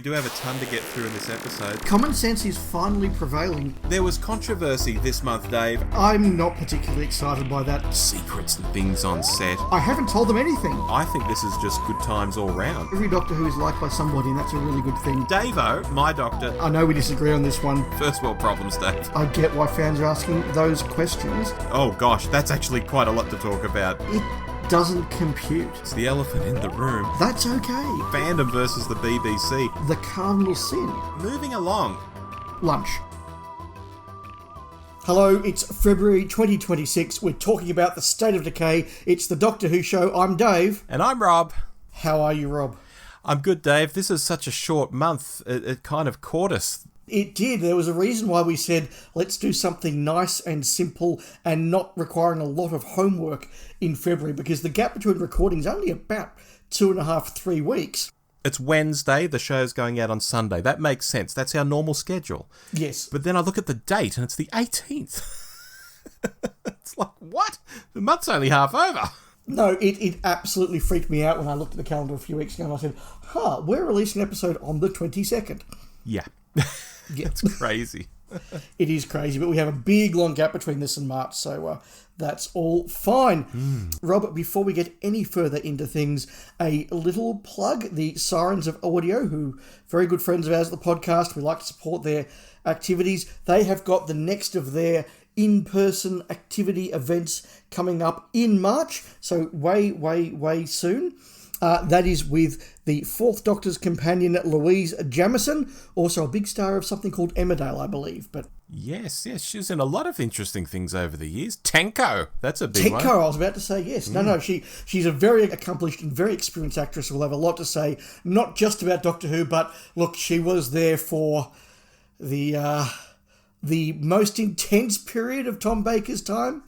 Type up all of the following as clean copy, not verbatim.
We do have a ton to get through in this episode. Common sense is finally prevailing. There was controversy this month, Dave. I'm not particularly excited by that. Secrets and things on set. I haven't told them anything. I think this is just good times all round. Every Doctor Who is liked by somebody, and that's a really good thing. Davo, my doctor. I know we disagree on this one. First world problems, Dave. I get why fans are asking those questions. Oh gosh, that's actually quite a lot to talk about. It doesn't compute. It's the elephant in the room. That's okay. Fandom versus the BBC. The cardinal sin. Moving along. Lunch. Hello, it's February 2026. We're talking about the State of Decay. It's the Doctor Who show. I'm Dave. And I'm Rob. How are you, Rob? I'm good, Dave. This is such a short month. It kind of caught us. It did. There was a reason why we said, let's do something nice and simple and not requiring a lot of homework in February, because the gap between recordings is only about 2.5, 3 weeks. It's Wednesday, the show's going out on Sunday. That makes sense. That's our normal schedule. Yes. But then I look at the date and it's the 18th. It's like, what? The month's only half over. No, it absolutely freaked me out when I looked at the calendar a few weeks ago and I said, we're releasing an episode on the 22nd. Yeah. Yeah. It's crazy. It is crazy, but we have a big, long gap between this and March, so that's all fine. Robert, before we get any further into things, a little plug. The Sirens of Audio, who very good friends of ours at the podcast, we like to support their activities. They have got the next of their in-person activity events coming up in March, so way soon. That is with the Fourth Doctor's companion, Louise Jamieson, also a big star of something called Emmerdale, I believe. But Yes, she's in a lot of interesting things over the years. Tenko, that's a big one. Tenko, I was about to say, yes. No, she's a very accomplished and very experienced actress who will have a lot to say, not just about Doctor Who, but look, she was there for the most intense period of Tom Baker's time.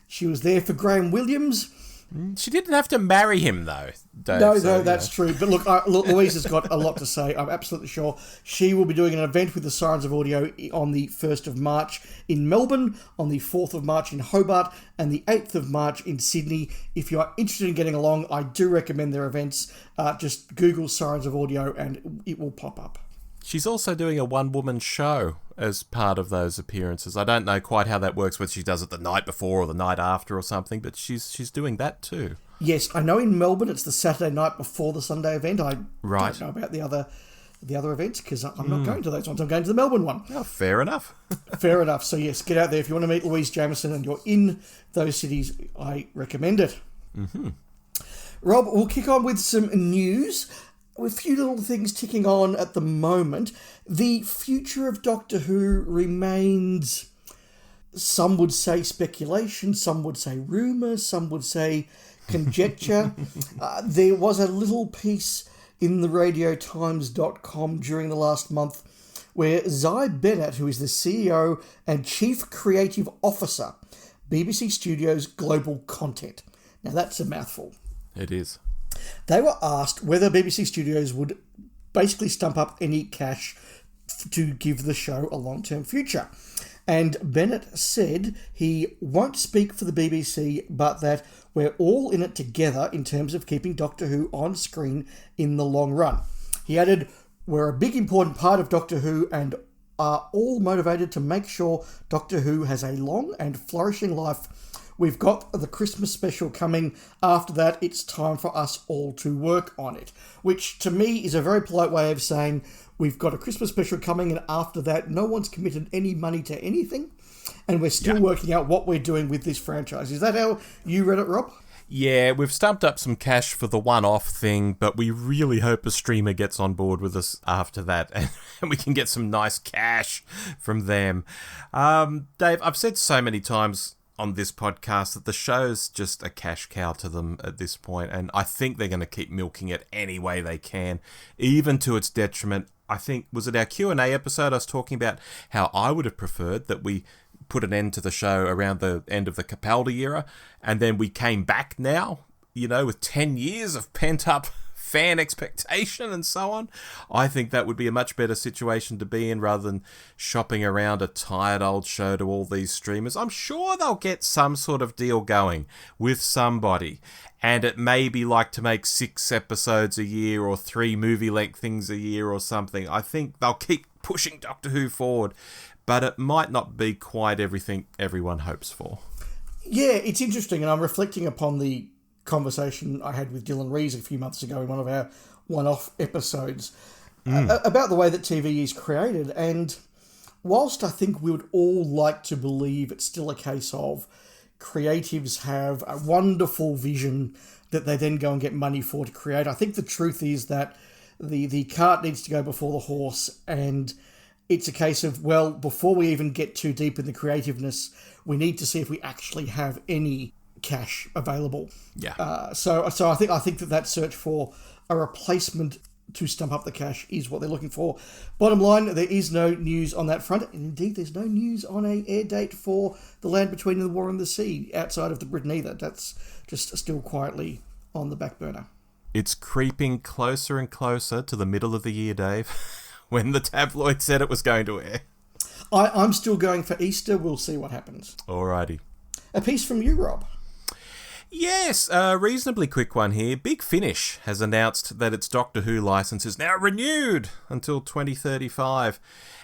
She was there for Graham Williams. She didn't have to marry him, though, Dave. No, that's true. But look, Louise has got a lot to say. I'm absolutely sure. She will be doing an event with the Sirens of Audio on the 1st of March in Melbourne, on the 4th of March in Hobart, and the 8th of March in Sydney. If you are interested in getting along, I do recommend their events. Just Google Sirens of Audio and it will pop up. She's also doing a one-woman show as part of those appearances. I don't know quite how that works, whether she does it the night before or the night after or something, but she's doing that too. Yes, I know in Melbourne it's the Saturday night before the Sunday event. I don't know about the other events because I'm not going to those ones. I'm going to the Melbourne one. Oh, fair enough. Fair enough. So yes, get out there. If you want to meet Louise Jamieson and you're in those cities, I recommend it. Mm-hmm. Rob, we'll kick on with some news. A few little things ticking on at the moment. The future of Doctor Who remains, some would say speculation, some would say rumour, some would say conjecture. There was a little piece in the radiotimes.com during the last month where Zy Bennett, who is the CEO and Chief Creative Officer, BBC Studios Global Content. Now that's a mouthful. It is. They were asked whether BBC Studios would basically stump up any cash to give the show a long-term future. And Bennett said he won't speak for the BBC, but that we're all in it together in terms of keeping Doctor Who on screen in the long run. He added, we're a big important part of Doctor Who and are all motivated to make sure Doctor Who has a long and flourishing life. We've got the Christmas special coming. After that, it's time for us all to work on it. Which, to me, is a very polite way of saying we've got a Christmas special coming, and after that, no one's committed any money to anything, and we're still working out what we're doing with this franchise. Is that how you read it, Rob? Yeah, we've stumped up some cash for the one-off thing, but we really hope a streamer gets on board with us after that, and we can get some nice cash from them. Dave, I've said so many times on this podcast that the show's just a cash cow to them at this point, and I think they're going to keep milking it any way they can, even to its detriment. I think, was it our Q&A episode I was talking about how I would have preferred that we put an end to the show around the end of the Capaldi era, and then we came back now, with 10 years of pent-up fan expectation and so on. I think that would be a much better situation to be in rather than shopping around a tired old show to all these streamers. I'm sure they'll get some sort of deal going with somebody. And it may be like to make 6 episodes a year or 3 movie-length things a year or something. I think they'll keep pushing Doctor Who forward, but it might not be quite everything everyone hopes for. Yeah, it's interesting, and I'm reflecting upon the conversation I had with Dylan Rees a few months ago in one of our one-off episodes about the way that TV is created. And whilst I think we would all like to believe it's still a case of creatives have a wonderful vision that they then go and get money for to create, I think the truth is that the cart needs to go before the horse, and it's a case of, well, before we even get too deep in the creativeness, we need to see if we actually have any cash available. Yeah. So I think that search for a replacement to stump up the cash is what they're looking for. Bottom line, there is no news on that front, and indeed there's no news on a air date for The Land Between the War and the Sea outside of the Britain either. That's just still quietly on the back burner. It's creeping closer and closer to the middle of the year, Dave, when the tabloid said it was going to air. I'm still going for Easter. We'll see what happens. Alrighty. A piece from you, Rob. Yes, a reasonably quick one here. Big Finish has announced that its Doctor Who licence is now renewed until 2035.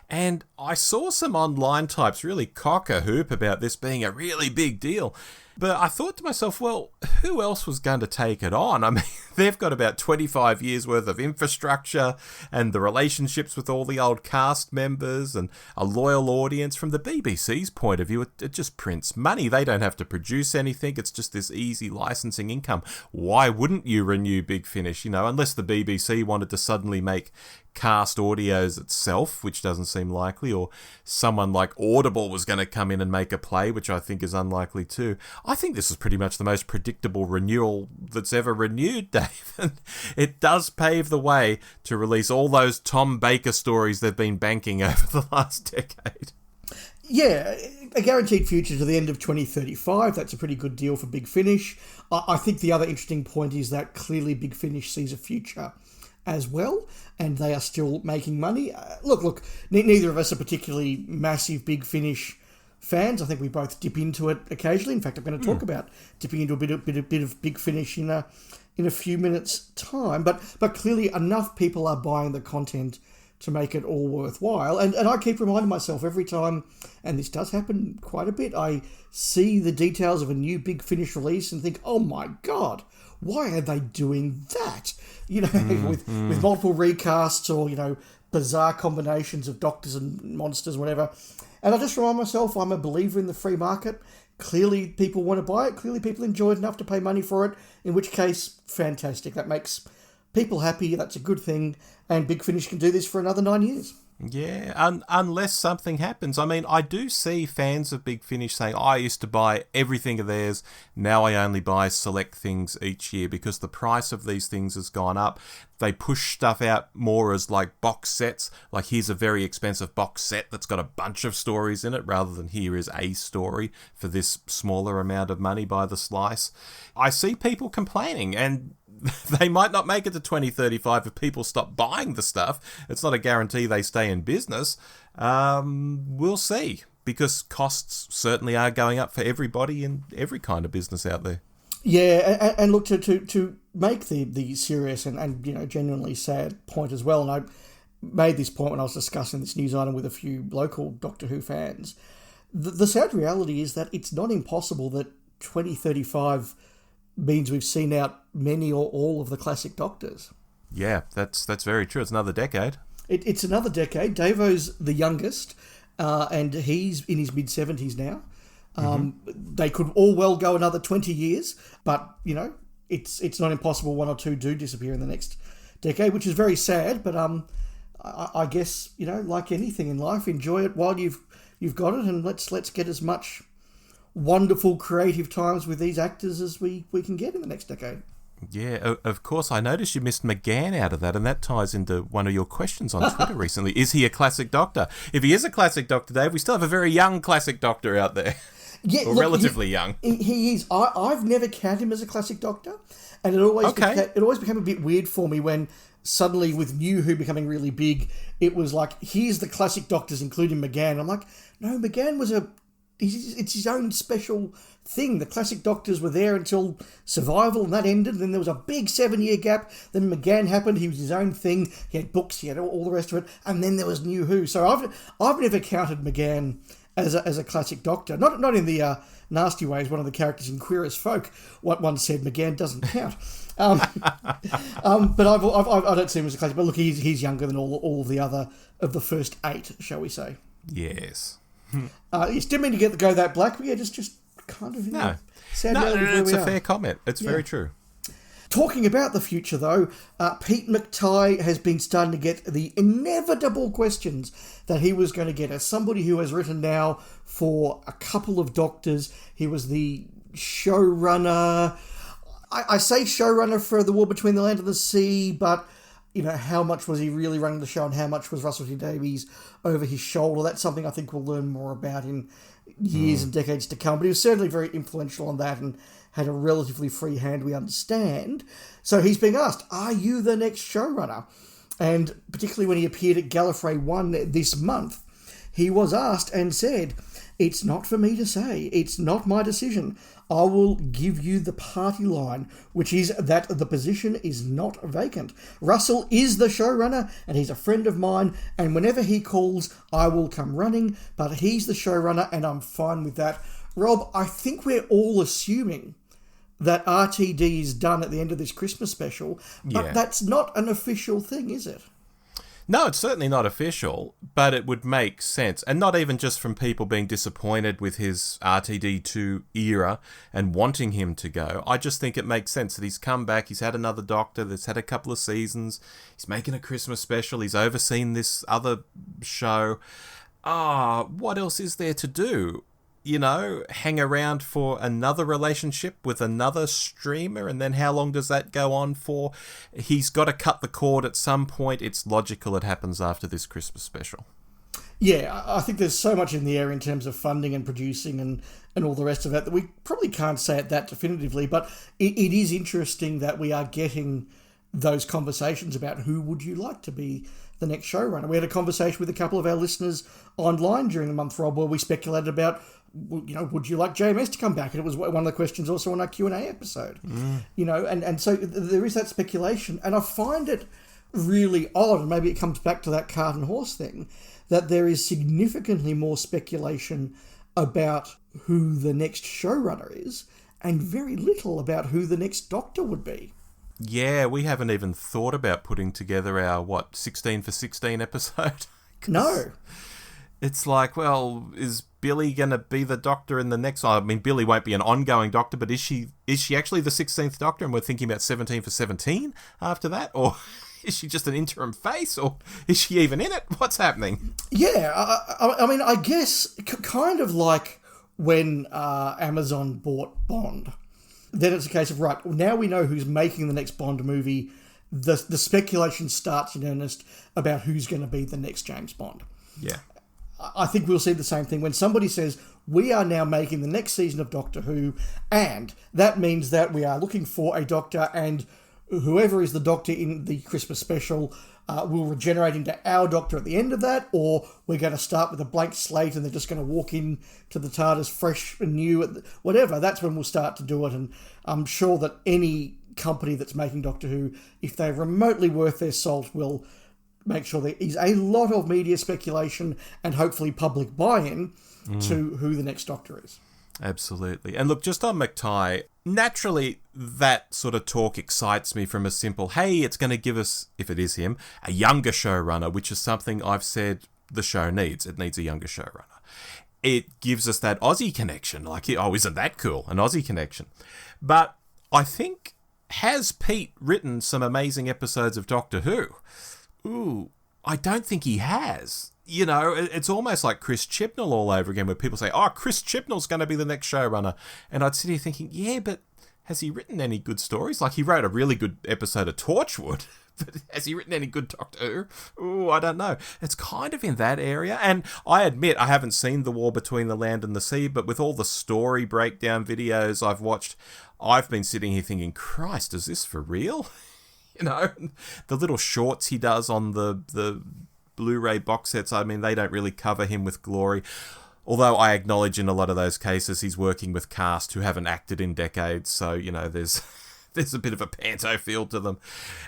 And I saw some online types really cock a hoop about this being a really big deal. But I thought to myself, well, who else was going to take it on? I mean, they've got about 25 years worth of infrastructure and the relationships with all the old cast members and a loyal audience. From the BBC's point of view, it just prints money. They don't have to produce anything. It's just this easy licensing income. Why wouldn't you renew Big Finish? You know, unless the BBC wanted to suddenly make cast audios itself, which doesn't seem likely, or someone like Audible was going to come in and make a play, which I think is unlikely too. I think this is pretty much the most predictable renewal that's ever renewed, Dave. And it does pave the way to release all those Tom Baker stories they've been banking over the last decade. Yeah, a guaranteed future to the end of 2035. That's a pretty good deal for Big Finish. I think the other interesting point is that clearly Big Finish sees a future as well, and they are still making money. Look, neither of us are particularly massive Big Finish fans. I think we both dip into it occasionally. In fact, I'm going to talk about dipping into a bit of Big Finish in a few minutes' time. But clearly enough people are buying the content to make it all worthwhile. And I keep reminding myself every time, and this does happen quite a bit, I see the details of a new Big Finish release and think, oh my God, why are they doing that? You know, with multiple recasts or, you know, bizarre combinations of doctors and monsters, whatever. And I just remind myself I'm a believer in the free market. Clearly people want to buy it. Clearly people enjoy it enough to pay money for it, in which case, fantastic. That makes people happy. That's a good thing. And Big Finish can do this for another 9 years. Yeah, unless something happens. I mean, I do see fans of Big Finish saying, I used to buy everything of theirs, now I only buy select things each year because the price of these things has gone up. They push stuff out more as like box sets, like here's a very expensive box set that's got a bunch of stories in it, rather than here is a story for this smaller amount of money by the slice. I see people complaining, and they might not make it to 2035 if people stop buying the stuff. It's not a guarantee they stay in business. We'll see, because costs certainly are going up for everybody in every kind of business out there. Yeah, and look, to make the serious and you know, genuinely sad point as well, and I made this point when I was discussing this news item with a few local Doctor Who fans, the sad reality is that it's not impossible that 2035 means we've seen out many or all of the classic Doctors. Yeah, that's very true. It's another decade. It's another decade. Davo's the youngest, and he's in his mid-70s now. They could all well go another 20 years, but, you know, it's not impossible one or two do disappear in the next decade, which is very sad, but I guess, you know, like anything in life, enjoy it while you've got it, and let's get as much wonderful creative times with these actors as we can get in the next decade. Yeah, of course. I noticed you missed McGann out of that, and that ties into one of your questions on Twitter recently. Is he a classic Doctor? If he is a classic Doctor, Dave, we still have a very young classic Doctor out there. Yeah, or relatively young. He is. I've never counted him as a classic Doctor, and it always became a bit weird for me when suddenly, with New Who becoming really big, it was like, here's the classic Doctors, including McGann. I'm like, no, McGann was it's his own special thing. The classic Doctors were there until Survival, and that ended. Then there was a big 7-year gap. Then McGann happened. He was his own thing. He had books. He had all the rest of it. And then there was New Who. So I've never counted McGann as a classic Doctor. Not in the nasty ways. One of the characters in Queer as Folk once said McGann doesn't count. But I don't see him as a classic. But look, he's younger than all of the first 8, shall we say? Yes. You still mean to go that black, but yeah, just kind of sad reality where it's we a are. fair comment. It's very true. Talking about the future, though, Pete McTighe has been starting to get the inevitable questions that he was going to get. As somebody who has written now for a couple of Doctors, he was the showrunner. I say showrunner for The War Between the Land and the Sea, but how much was he really running the show and how much was Russell T Davies over his shoulder? That's something I think we'll learn more about in years and decades to come. But he was certainly very influential on that and had a relatively free hand, we understand. So he's being asked, are you the next showrunner? And particularly when he appeared at Gallifrey 1 this month, he was asked and said, it's not for me to say. It's not my decision. I will give you the party line, which is that the position is not vacant. Russell is the showrunner, and he's a friend of mine, and whenever he calls, I will come running, but he's the showrunner, and I'm fine with that. Rob, I think we're all assuming that RTD is done at the end of this Christmas special, but that's not an official thing, is it? No, it's certainly not official, but it would make sense. And not even just from people being disappointed with his RTD2 era and wanting him to go. I just think it makes sense that he's come back, he's had another Doctor that's had a couple of seasons, he's making a Christmas special, he's overseen this other show. What else is there to do? Hang around for another relationship with another streamer, and then how long does that go on for? He's got to cut the cord at some point. It's logical it happens after this Christmas special. Yeah, I think there's so much in the air in terms of funding and producing and all the rest of it that we probably can't say it that definitively, but it is interesting that we are getting those conversations about who would you like to be the next showrunner. We had a conversation with a couple of our listeners online during the month, Rob, where we speculated about, would you like JMS to come back? And it was one of the questions also on our Q&A episode. And so there is that speculation. And I find it really odd, and maybe it comes back to that cart and horse thing, that there is significantly more speculation about who the next showrunner is and very little about who the next Doctor would be. Yeah, we haven't even thought about putting together our, 16 for 16 episode? No. It's like, well, is Billy going to be the Doctor in the next... I mean, Billy won't be an ongoing Doctor, but is she actually the 16th Doctor and we're thinking about 17 for 17 after that? Or is she just an interim face? Or is she even in it? What's happening? Yeah, I mean, I guess kind of like when Amazon bought Bond. Then it's a case of, right, now we know who's making the next Bond movie. The speculation starts in earnest about who's going to be the next James Bond. Yeah. I think we'll see the same thing when somebody says, we are now making the next season of Doctor Who, and that means that we are looking for a Doctor, and whoever is the Doctor in the Christmas special will regenerate into our Doctor at the end of that, or we're going to start with a blank slate and they're just going to walk in to the TARDIS fresh and new, whatever. That's when we'll start to do it, and I'm sure that any company that's making Doctor Who, if they're remotely worth their salt, will make sure there is a lot of media speculation and hopefully public buy-in to who the next Doctor is. Absolutely. And look, just on McTighe, naturally that sort of talk excites me from a simple, hey, it's going to give us, if it is him, a younger showrunner, which is something I've said the show needs. It needs a younger showrunner. It gives us that Aussie connection. Like, oh, isn't that cool? An Aussie connection. But I think, has Pete written some amazing episodes of Doctor Who? Ooh, I don't think he has. You know, it's almost like Chris Chibnall all over again, where people say, oh, Chris Chibnall's going to be the next showrunner. And I'd sit here thinking, yeah, but has he written any good stories? Like, he wrote a really good episode of Torchwood, but has he written any good Doctor Who? Ooh, I don't know. It's kind of in that area. And I admit, I haven't seen The War Between the Land and the Sea, but with all the story breakdown videos I've watched, I've been sitting here thinking, Christ, is this for real? You know, the little shorts he does on the Blu-ray box sets, I mean, they don't really cover him with glory. Although I acknowledge in a lot of those cases he's working with cast who haven't acted in decades, so, you know, there's a bit of a panto feel to them,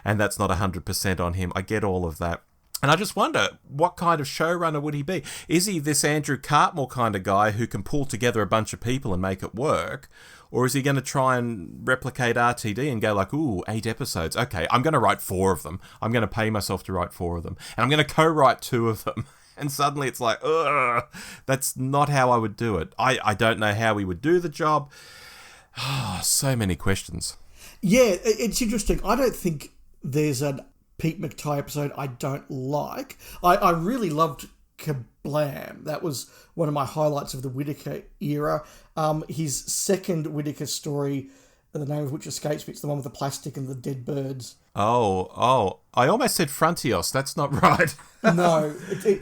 and that's not 100% on him. I get all of that. And I just wonder, what kind of showrunner would he be? Is he this Andrew Cartmore kind of guy who can pull together a bunch of people and make it work? Or is he going to try and replicate RTD and go like, ooh, 8 episodes. Okay, I'm going to write 4 of them. I'm going to pay myself to write 4 of them. And I'm going to co-write 2 of them. And suddenly it's like, ugh, that's not how I would do it. I don't know how he would do the job. Oh, so many questions. Yeah, it's interesting. I don't think there's a Pete McTighe episode I don't like. I really loved Kablam. That was one of my highlights of the Whittaker era. His second Whittaker story, the name of which escapes me, it's the one with the plastic and the dead birds. Oh, I almost said Frontios. That's not right. No,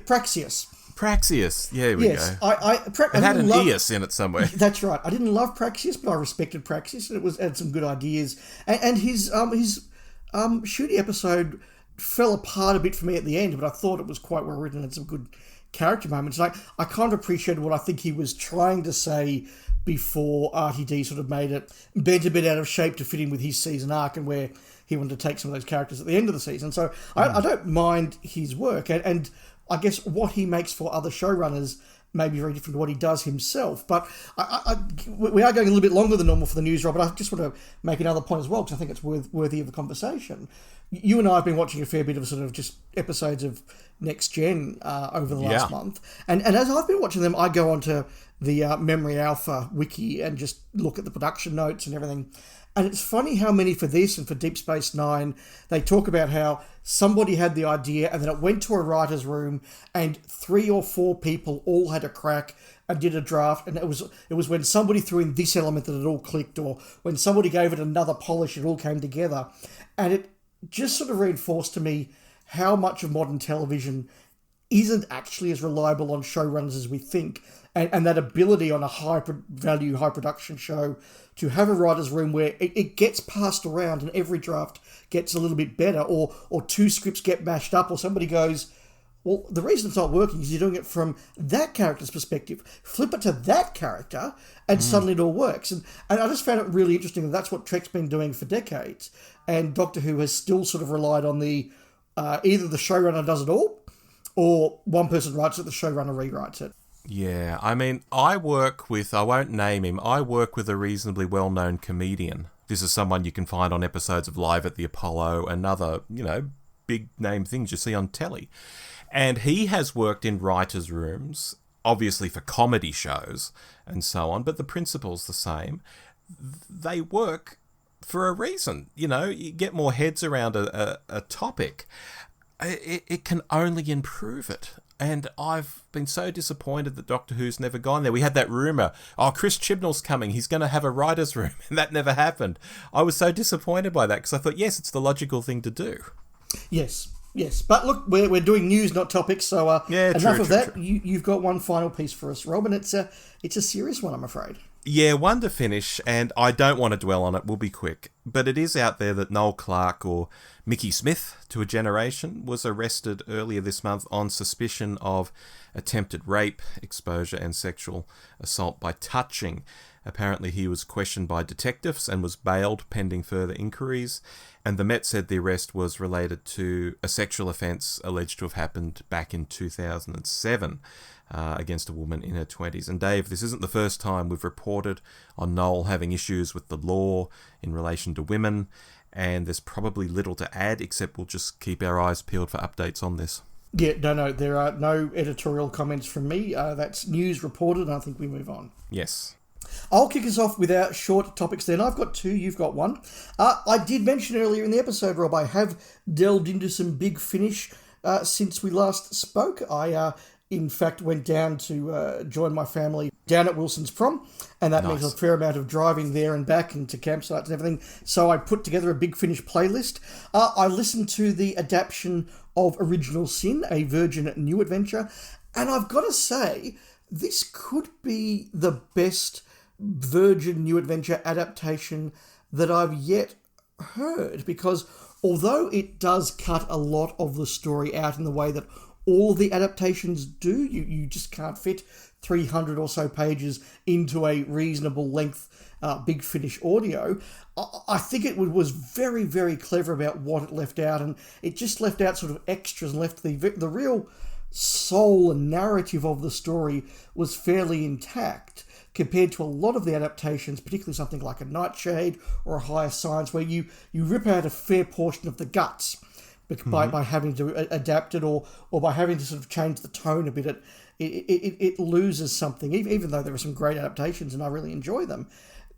Praxius. Praxius. Yeah, we yes, go. It had an Eus in it somewhere. That's right. I didn't love Praxius, but I respected Praxius, and it had some good ideas. And his shooty episode fell apart a bit for me at the end, but I thought it was quite well written and some good character moments. Like, I kind of appreciated what I think he was trying to say before RTD sort of bent a bit out of shape to fit in with his season arc and where he wanted to take some of those characters at the end of the season. So I don't mind his work, and I guess what he makes for other showrunners may be very different to what he does himself. But we are going a little bit longer than normal for the news, Rob, but I just want to make another point as well, because I think it's worthy of a conversation. You and I have been watching a fair bit of sort of just episodes of Next Gen over the last month. And as I've been watching them, I go onto the Memory Alpha wiki and just look at the production notes and everything. And it's funny how many for this and for Deep Space Nine, they talk about how somebody had the idea and then it went to a writer's room and 3 or 4 people all had a crack and did a draft, and it was when somebody threw in this element that it all clicked, or when somebody gave it another polish, it all came together. And it just sort of reinforced to me how much of modern television isn't actually as reliable on showrunners as we think. And that ability on a high-value, high-production show to have a writer's room where it gets passed around and every draft gets a little bit better, or 2 scripts get mashed up, or somebody goes, well, the reason it's not working is you're doing it from that character's perspective. Flip it to that character, and suddenly it all works. And I just found it really interesting that that's what Trek's been doing for decades. And Doctor Who has still sort of relied on the either the showrunner does it all, or one person writes it, the showrunner rewrites it. Yeah, I mean, I won't name him, I work with a reasonably well-known comedian. This is someone you can find on episodes of Live at the Apollo and other, big-name things you see on telly. And he has worked in writers' rooms, obviously for comedy shows and so on, but the principle's the same. They work for a reason. You get more heads around a topic. It can only improve it. And I've been so disappointed that Doctor Who's never gone there. We had that rumour, Chris Chibnall's coming, he's going to have a writer's room, and that never happened. I was so disappointed by that, because I thought, yes, it's the logical thing to do. Yes. But look, we're doing news, not topics, so enough of that. True. You've got one final piece for us, Rob, and it's a serious one, I'm afraid. Yeah, one to finish, and I don't want to dwell on it, we'll be quick. But it is out there that Noel Clarke, or Mickey Smith to a generation, was arrested earlier this month on suspicion of attempted rape, exposure and sexual assault by touching. Apparently he was questioned by detectives and was bailed pending further inquiries. And the Met said the arrest was related to a sexual offence alleged to have happened back in 2007. Against a woman in her 20s. And Dave, this isn't the first time we've reported on Noel having issues with the law in relation to women, and there's probably little to add, except we'll just keep our eyes peeled for updates on this. Yeah, no, there are no editorial comments from me. That's news reported, and I think we move on. Yes. I'll kick us off with our short topics then. I've got 2, you've got 1. I did mention earlier in the episode, Rob, I have delved into some Big Finish since we last spoke. I in fact, went down to join my family down at Wilson's Prom, and that means Nice. a fair amount of driving there and back and to campsites and everything. So I put together a Big Finish playlist. I listened to the adaptation of Original Sin, a Virgin New Adventure, and I've got to say, this could be the best Virgin New Adventure adaptation that I've yet heard, because although it does cut a lot of the story out in the way that all the adaptations do, you just can't fit 300 or so pages into a reasonable length Big Finish audio. I think it was very, very clever about what it left out, and it just left out sort of extras and left the real soul and narrative of the story was fairly intact, compared to a lot of the adaptations, particularly something like a Nightshade or a Higher Science, where you rip out a fair portion of the guts by having to adapt it, or by having to sort of change the tone a bit. It loses something, even though there are some great adaptations and I really enjoy them.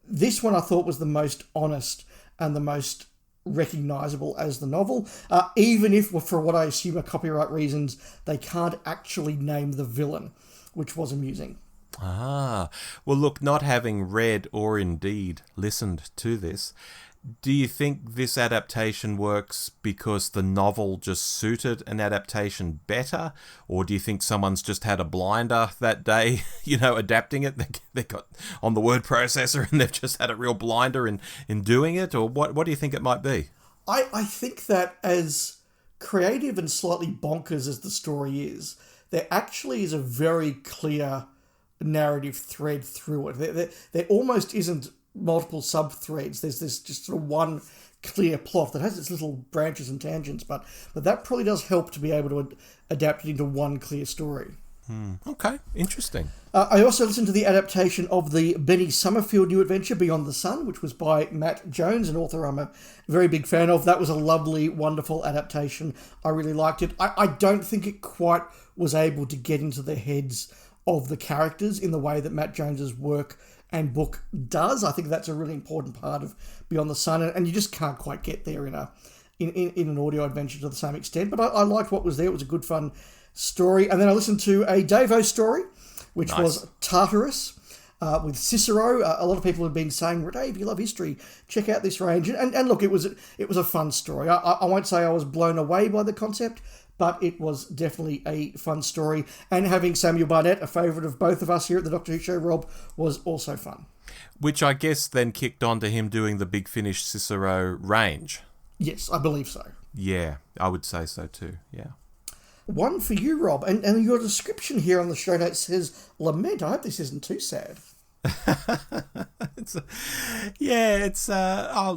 This one I thought was the most honest and the most recognisable as the novel, even if, for what I assume are copyright reasons, they can't actually name the villain, which was amusing. Ah, well, look, not having read or indeed listened to this, do you think this adaptation works because the novel just suited an adaptation better? Or do you think someone's just had a blinder that day, adapting it? They got on the word processor and they've just had a real blinder in doing it? Or what do you think it might be? I think that as creative and slightly bonkers as the story is, there actually is a very clear narrative thread through it. There almost isn't multiple sub-threads. There's this just sort of one clear plot that has its little branches and tangents, but that probably does help to be able to adapt it into one clear story. Okay, interesting. I also listened to the adaptation of the Benny Summerfield New Adventure, Beyond the Sun, which was by Matt Jones, an author I'm a very big fan of. That was a lovely, wonderful adaptation. I really liked it. I don't think it quite was able to get into the heads of the characters in the way that Matt Jones's work and book does. I think that's a really important part of Beyond the Sun, and you just can't quite get there in an audio adventure to the same extent. But I liked what was there. It was a good, fun story. And then I listened to a Davo story, which was TARDIS, with Cicero. A lot of people have been saying, Dave, you love history, check out this range. And look, it was a fun story. I won't say I was blown away by the concept, but it was definitely a fun story. And having Samuel Barnett, a favourite of both of us here at the Doctor Who Show, Rob, was also fun. Which I guess then kicked on to him doing the Big Finish Cicero range. Yes, I believe so. Yeah, I would say so too, yeah. One for you, Rob. And your description here on the show notes says, lament. I hope this isn't too sad.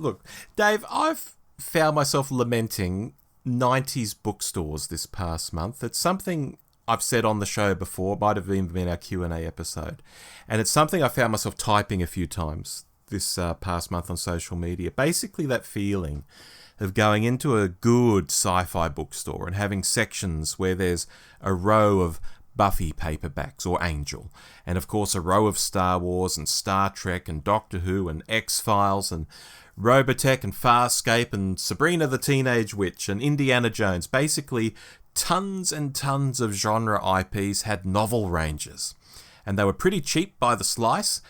Look, Dave, I've found myself lamenting 90s bookstores this past month. It's something I've said on the show before, might have even been our Q&A episode, and it's something I found myself typing a few times this past month on social media. Basically that feeling of going into a good sci-fi bookstore and having sections where there's a row of Buffy paperbacks or Angel, and of course a row of Star Wars and Star Trek and Doctor Who and X-Files and Robotech and Farscape and Sabrina the Teenage Witch and Indiana Jones. Basically, tons and tons of genre IPs had novel ranges. And they were pretty cheap by the slice,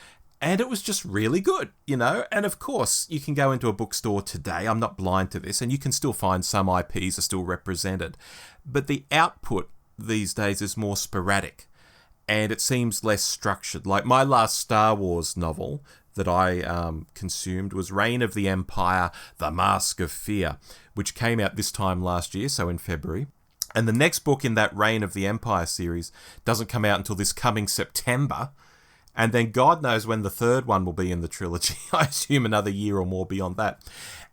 and it was just really good, And of course, you can go into a bookstore today, I'm not blind to this, and you can still find some IPs are still represented. But the output these days is more sporadic, and it seems less structured. Like my last Star Wars novel that I consumed was Reign of the Empire, The Mask of Fear, which came out this time last year, so in February. And the next book in that Reign of the Empire series doesn't come out until this coming September. And then God knows when the third one will be in the trilogy. I assume another year or more beyond that.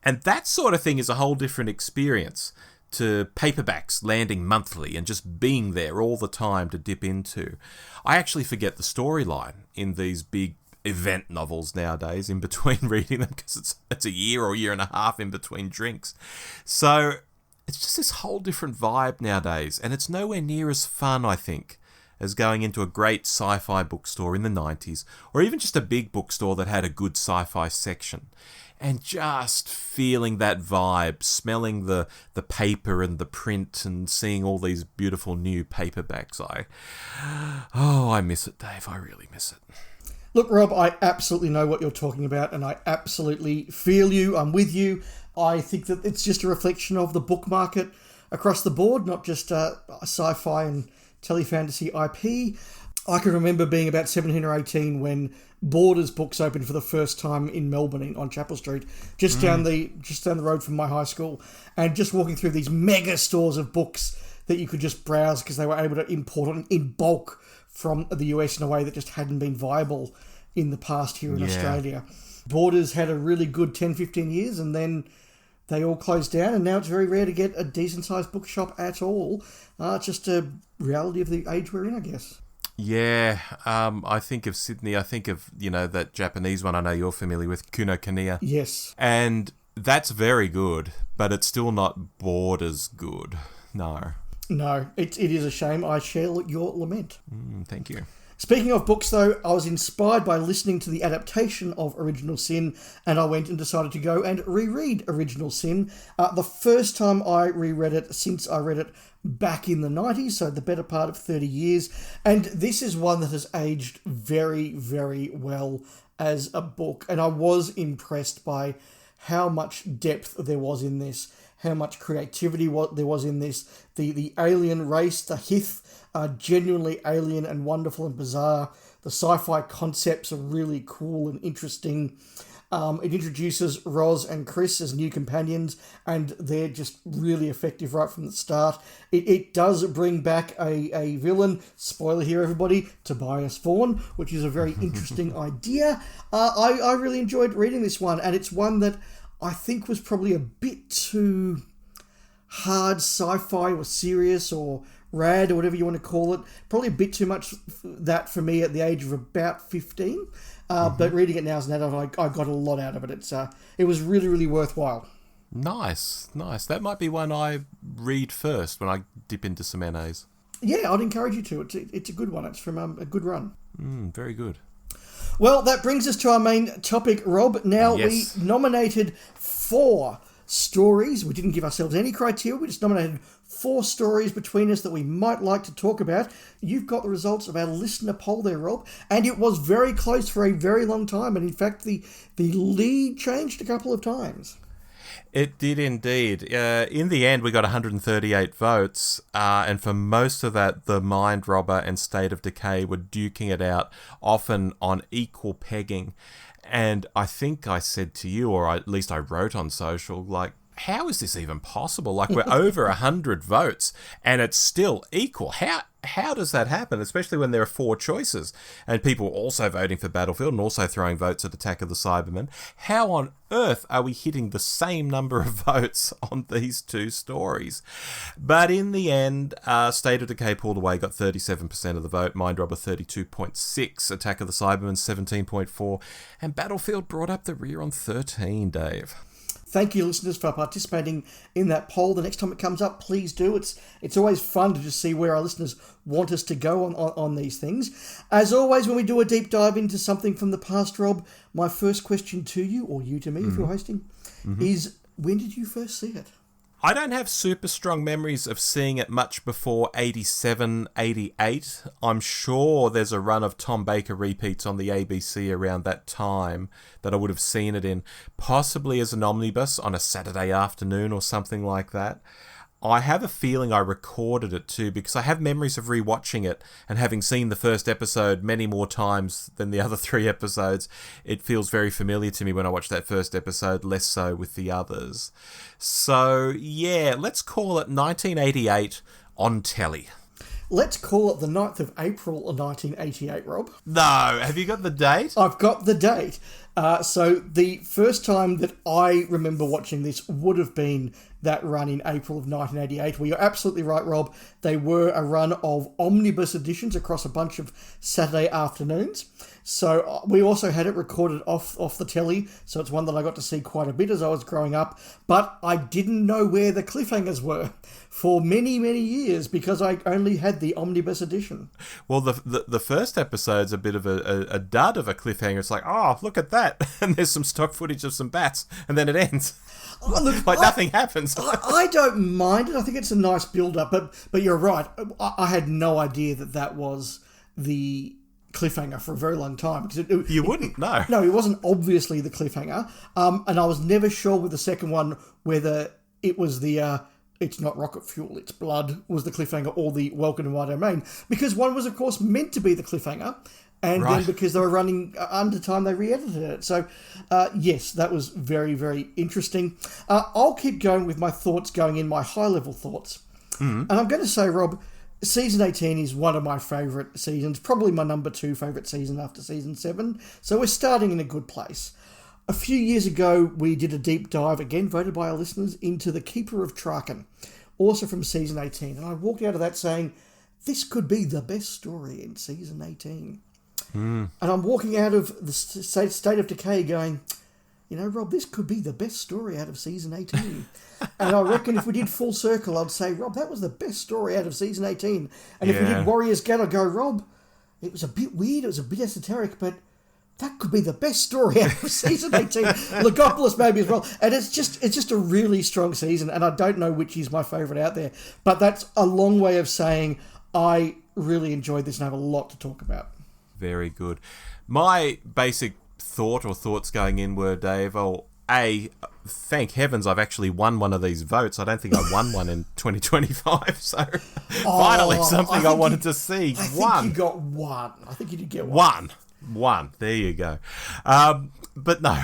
And that sort of thing is a whole different experience to paperbacks landing monthly and just being there all the time to dip into. I actually forget the storyline in these big event novels nowadays in between reading them, because it's a year or year and a half in between drinks. So it's just this whole different vibe nowadays, and it's nowhere near as fun, I think, as going into a great sci-fi bookstore in the 90s, or even just a big bookstore that had a good sci-fi section, and just feeling that vibe, smelling the paper and the print and seeing all these beautiful new paperbacks. I miss it, Dave. I really miss it. Look, Rob, I absolutely know what you're talking about, and I absolutely feel you. I'm with you. I think that it's just a reflection of the book market across the board, not just sci-fi and telefantasy IP. I can remember being about 17 or 18 when Borders books opened for the first time in Melbourne on Chapel Street, just down the road from my high school, and just walking through these mega stores of books that you could just browse because they were able to import them in bulk from the US in a way that just hadn't been viable in the past here in Australia. Borders had a really good 10, 15 years, and then they all closed down, and now it's very rare to get a decent-sized bookshop at all. It's just a reality of the age we're in, I guess. Yeah, I think of Sydney, I think of, that Japanese one I know you're familiar with, Kuno Kaniya. Yes. And that's very good, but it's still not Borders good. No. No, it is a shame. I share your lament. Thank you. Speaking of books, though, I was inspired by listening to the adaptation of Original Sin, and I went and decided to go and reread Original Sin. The first time I reread it since I read it back in the 90s, so the better part of 30 years. And this is one that has aged very, very well as a book. And I was impressed by how much depth there was in this, how much creativity there was in this. The alien race, the Hith, are genuinely alien and wonderful and bizarre. The sci-fi concepts are really cool and interesting. It introduces Roz and Chris as new companions, and they're just really effective right from the start. It does bring back a villain, spoiler here everybody, Tobias Vaughan, which is a very interesting idea. I really enjoyed reading this one, and it's one that I think was probably a bit too hard sci-fi or serious or rad or whatever you want to call it. Probably a bit too much that for me at the age of about 15. But reading it now as an adult, I got a lot out of it. It was really, really worthwhile. Nice. That might be one I read first when I dip into some NAs. Yeah, I'd encourage you to. It's a good one. It's from a good run. Very good. Well, that brings us to our main topic, Rob. Now, we nominated 4 stories. We didn't give ourselves any criteria. We just nominated 4 stories between us that we might like to talk about. You've got the results of our listener poll there, Rob, and it was very close for a very long time. And in fact, the lead changed a couple of times. It did indeed. In the end, we got 138 votes, and for most of that, The Mind Robber and State of Decay were duking it out, often on equal pegging. And I think I said to you, or at least I wrote on social, how is this even possible? We're over 100 votes, and it's still equal. How does that happen, especially when there are 4 choices, and people also voting for Battlefield and also throwing votes at Attack of the Cybermen? How on earth are we hitting the same number of votes on these 2 stories? But in the end, State of Decay pulled away, got 37% of the vote, Mind Robber 32.6%, Attack of the Cybermen 17.4%, and Battlefield brought up the rear on 13%, Dave. Thank you, listeners, for participating in that poll. The next time it comes up, please do. It's always fun to just see where our listeners want us to go on these things. As always, when we do a deep dive into something from the past, Rob, my first question to you, or you to me if you're hosting, is when did you first see it? I don't have super strong memories of seeing it much before 87, 88. I'm sure there's a run of Tom Baker repeats on the ABC around that time that I would have seen it in, possibly as an omnibus on a Saturday afternoon or something like that. I have a feeling I recorded it too, because I have memories of rewatching it and having seen the first episode many more times than the other 3 episodes. It feels very familiar to me when I watched that first episode, less so with the others. So, yeah, let's call it 1988 on telly. Let's call it the 9th of April of 1988, Rob. No, have you got the date? I've got the date. So the first time that I remember watching this would have been that run in April of 1988, where you're absolutely right, Rob. They were a run of omnibus editions across a bunch of Saturday afternoons. So we also had it recorded off the telly, so it's one that I got to see quite a bit as I was growing up. But I didn't know where the cliffhangers were for many, many years because I only had the omnibus edition. Well, the first episode's a bit of a dud of a cliffhanger. It's like, oh, look at that. And there's some stock footage of some bats, and then it ends. Oh, look, nothing happens. I don't mind it. I think it's a nice build-up, but you're right. I had no idea that was the cliffhanger for a very long time. Because you wouldn't, no. No, it wasn't obviously the cliffhanger. And I was never sure with the second one whether it was the... it's not rocket fuel, it's blood, was the cliffhanger, or the welcome to my domain. Because one was, of course, meant to be the cliffhanger, and then because they were running under time, they re-edited it. So, yes, that was very, very interesting. I'll keep going with my thoughts, going in my high-level thoughts. And I'm going to say, Rob, Season 18 is one of my favourite seasons, probably my number 2 favourite season after Season 7. So we're starting in a good place. A few years ago, we did a deep dive, again voted by our listeners, into The Keeper of Traken, also from Season 18. And I walked out of that saying, this could be the best story in Season 18. And I'm walking out of the State of Decay going, you know, Rob, this could be the best story out of Season 18. And I reckon if we did Full Circle, I'd say, Rob, that was the best story out of Season 18. And if we did Warriors Gate, I'd go, Rob, it was a bit weird, it was a bit esoteric, but that could be the best story out of Season 18. Legopolis maybe as well. And it's just a really strong season, and I don't know which is my favourite out there. But that's a long way of saying I really enjoyed this and have a lot to talk about. Very good. My basic thoughts going in were, Dave, thank heavens I've actually won one of these votes. I don't think I won one in 2025, so finally something I wanted to see. I think you got one. I think you did get one. One. There you go. But no,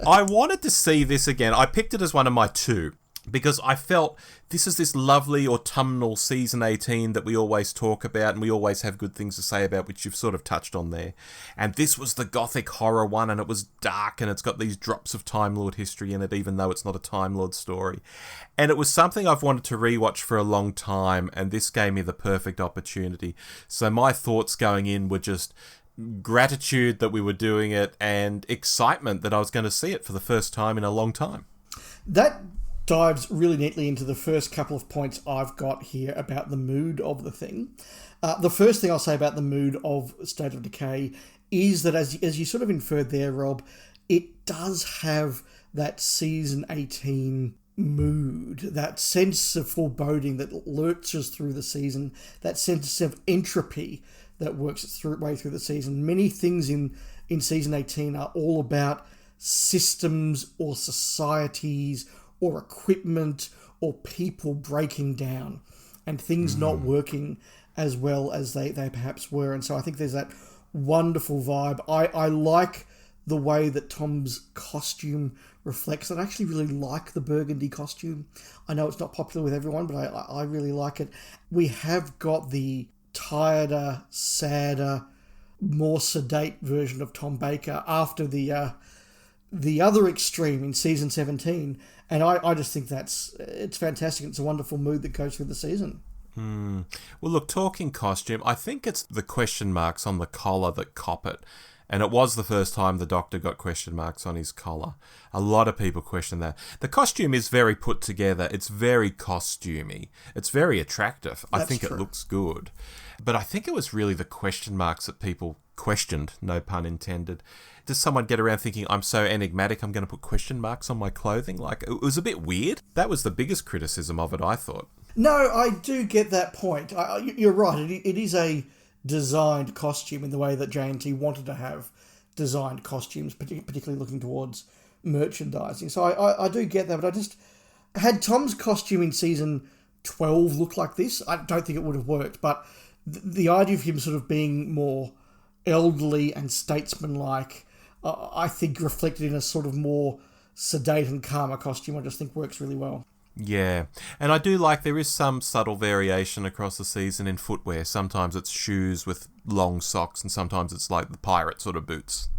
I wanted to see this again. I picked it as one of my 2 because I felt this is this lovely autumnal Season 18 that we always talk about and we always have good things to say about, which you've sort of touched on there. And this was the gothic horror one, and it was dark, and it's got these drops of Time Lord history in it, even though it's not a Time Lord story. And it was something I've wanted to rewatch for a long time, and this gave me the perfect opportunity. So my thoughts going in were just gratitude that we were doing it and excitement that I was going to see it for the first time in a long time. That dives really neatly into the first couple of points I've got here about the mood of the thing. The first thing I'll say about the mood of State of Decay is that, as you sort of inferred there, Rob, it does have that Season 18 mood, that sense of foreboding that lurches through the season, that sense of entropy that works its way through the season. Many things in Season 18 are all about systems or societies or equipment or people breaking down and things not working as well as they perhaps were. And so I think there's that wonderful vibe. I like the way that Tom's costume reflects it. I actually really like the burgundy costume. I know it's not popular with everyone, but I really like it. We have got the tireder, sadder, more sedate version of Tom Baker after the other extreme in Season 17, and I just think it's fantastic. It's a wonderful mood that goes through the season. Well, look, talking costume, I think it's the question marks on the collar that cop it. And it was the first time the Doctor got question marks on his collar. A lot of people question that. The costume is very put together. It's very costumey. It's very attractive. I think true. It looks good. But I think it was really the question marks that people questioned, no pun intended. Does someone get around thinking, I'm so enigmatic, I'm going to put question marks on my clothing? Like, it was a bit weird. That was the biggest criticism of it, I thought. No, I do get that point. You're right. It is a designed costume in the way that J&T wanted to have designed costumes, particularly looking towards merchandising. So I do get that, but I just had Tom's costume in Season 12 look like this, I don't think it would have worked. But the idea of him sort of being more elderly and statesmanlike, I think reflected in a sort of more sedate and calmer costume, I just think works really well. Yeah, and I do like there is some subtle variation across the season in footwear. Sometimes it's shoes with long socks and sometimes it's like the pirate sort of boots.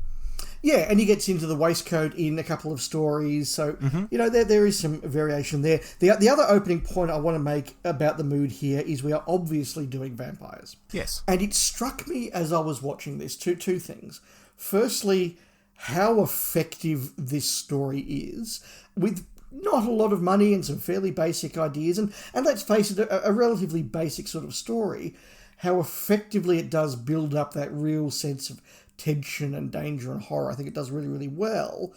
Yeah, and he gets into the waistcoat in a couple of stories, so, there is some variation there. The other opening point I want to make about the mood here is we are obviously doing vampires. Yes. And it struck me as I was watching this, two things. Firstly, how effective this story is, with not a lot of money and some fairly basic ideas, and let's face it, a relatively basic sort of story, how effectively it does build up that real sense of tension and danger and horror. I think it does really, really well.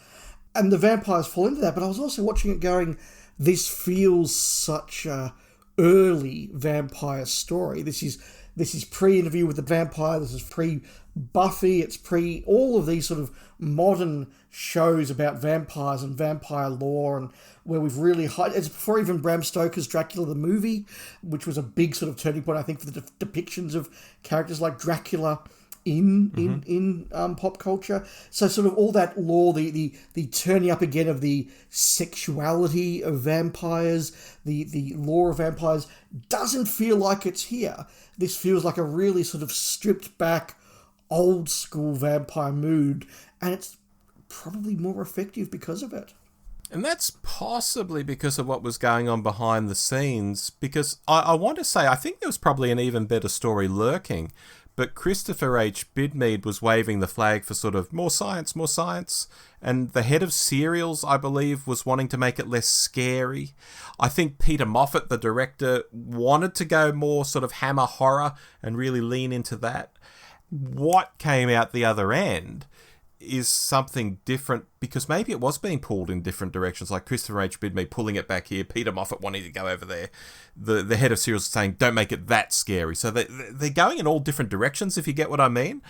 And the vampires fall into that, but I was also watching it going, this feels such a early vampire story. This is pre-Interview with the Vampire, this is pre-Buffy, it's pre all of these sort of modern shows about vampires and vampire lore, and where we've really it's before even Bram Stoker's Dracula the movie, which was a big sort of turning point, I think, for the depictions of characters like Dracula in pop culture. So sort of all that lore, the turning up again of the sexuality of vampires, the lore of vampires, doesn't feel like it's here. This feels like a really sort of stripped back, old school vampire mood, and it's probably more effective because of it. And that's possibly because of what was going on behind the scenes, because I want to say, I think there was probably an even better story lurking, but Christopher H. Bidmead was waving the flag for sort of more science, and the head of serials, I believe, was wanting to make it less scary. I think Peter Moffat, the director, wanted to go more sort of hammer horror and really lean into that. What came out the other end is something different, because maybe it was being pulled in different directions, like Christopher H. Bidmead pulling it back here, Peter Moffat wanting to go over there, the head of serials saying, don't make it that scary. So they're going in all different directions, if you get what I mean,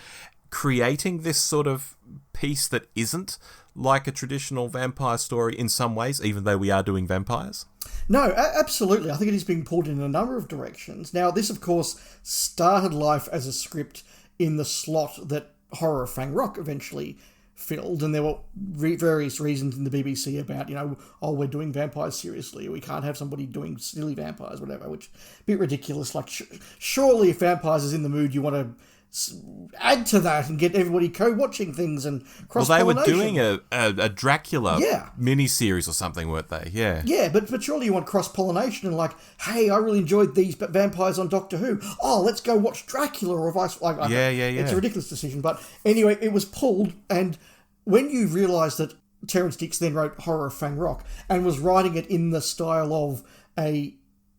creating this sort of piece that isn't like a traditional vampire story in some ways, even though we are doing vampires. No, absolutely. I think it is being pulled in a number of directions. Now, this, of course, started life as a script in the slot that Horror of Fang Rock eventually filled, and there were various reasons in the BBC about, we're doing vampires seriously, we can't have somebody doing silly vampires, whatever, which is a bit ridiculous. Like, surely if vampires is in the mood, you want to add to that and get everybody co-watching things and cross-pollination. Well, they were doing a Dracula mini-series or something, weren't they? Yeah. Yeah, but surely you want cross-pollination and like, hey, I really enjoyed these vampires on Doctor Who. Oh, let's go watch Dracula or vice. Yeah. It's a ridiculous decision, but anyway, it was pulled, and when you realise that Terrance Dicks then wrote Horror of Fang Rock and was writing it in the style of a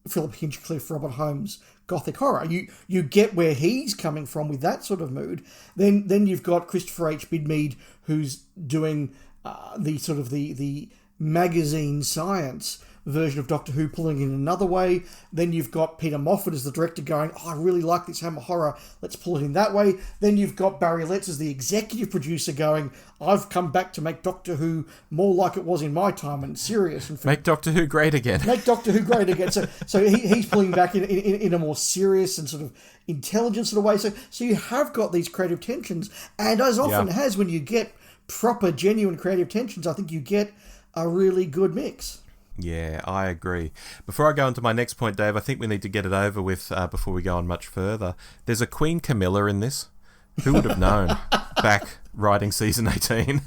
Philip Hinchcliffe, Robert Holmes gothic horror, you get where he's coming from with that sort of mood. Then you've got Christopher H. Bidmead, who's doing the magazine science version of Doctor Who, pulling in another way. Then you've got Peter Moffat as the director going, I really like this hammer horror, let's pull it in that way. Then you've got Barry Letts as the executive producer going, I've come back to make Doctor Who more like it was in my time and serious. And make Doctor Who great again. Make Doctor Who great again. So he's pulling back in a more serious and sort of intelligent sort of way. So you have got these creative tensions, and as often has when you get proper, genuine creative tensions, I think you get a really good mix. Yeah, I agree. Before I go on to my next point, Dave, I think we need to get it over with before we go on much further. There's a Queen Camilla in this. Who would have known back writing season 18?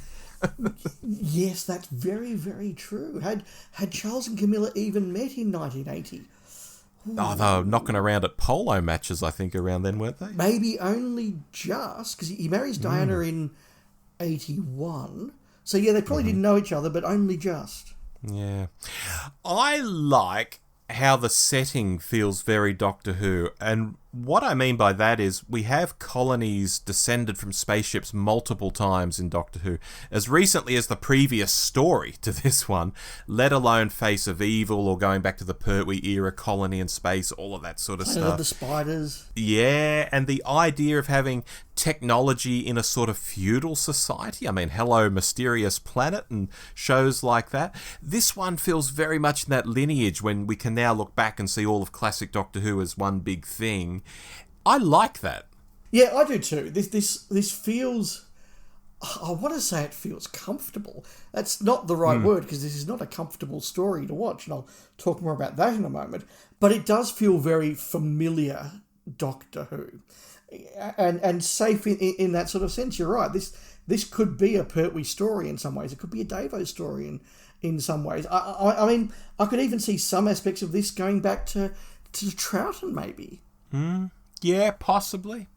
Yes, that's very, very true. Had Charles and Camilla even met in 1980? Ooh. Oh, they were knocking around at polo matches, I think, around then, weren't they? Maybe only just, because he marries Diana in 81. So yeah, they probably didn't know each other, but only just. Yeah. I like how the setting feels very Doctor Who, and what I mean by that is we have colonies descended from spaceships multiple times in Doctor Who, as recently as the previous story to this one, let alone Face of Evil or going back to the Pertwee era, colony in space, all of that sort of stuff. The spiders. Yeah, and the idea of having technology in a sort of feudal society. I mean, hello, Mysterious Planet and shows like that. This one feels very much in that lineage when we can now look back and see all of classic Doctor Who as one big thing. I like that. Yeah, I do too. This feels... I want to say it feels comfortable. That's not the right word, because this is not a comfortable story to watch, and I'll talk more about that in a moment. But it does feel very familiar Doctor Who. And safe in that sort of sense, you're right. This could be a Pertwee story in some ways. It could be a Davo story in some ways. I mean, I could even see some aspects of this going back to Troughton, maybe. Yeah, possibly.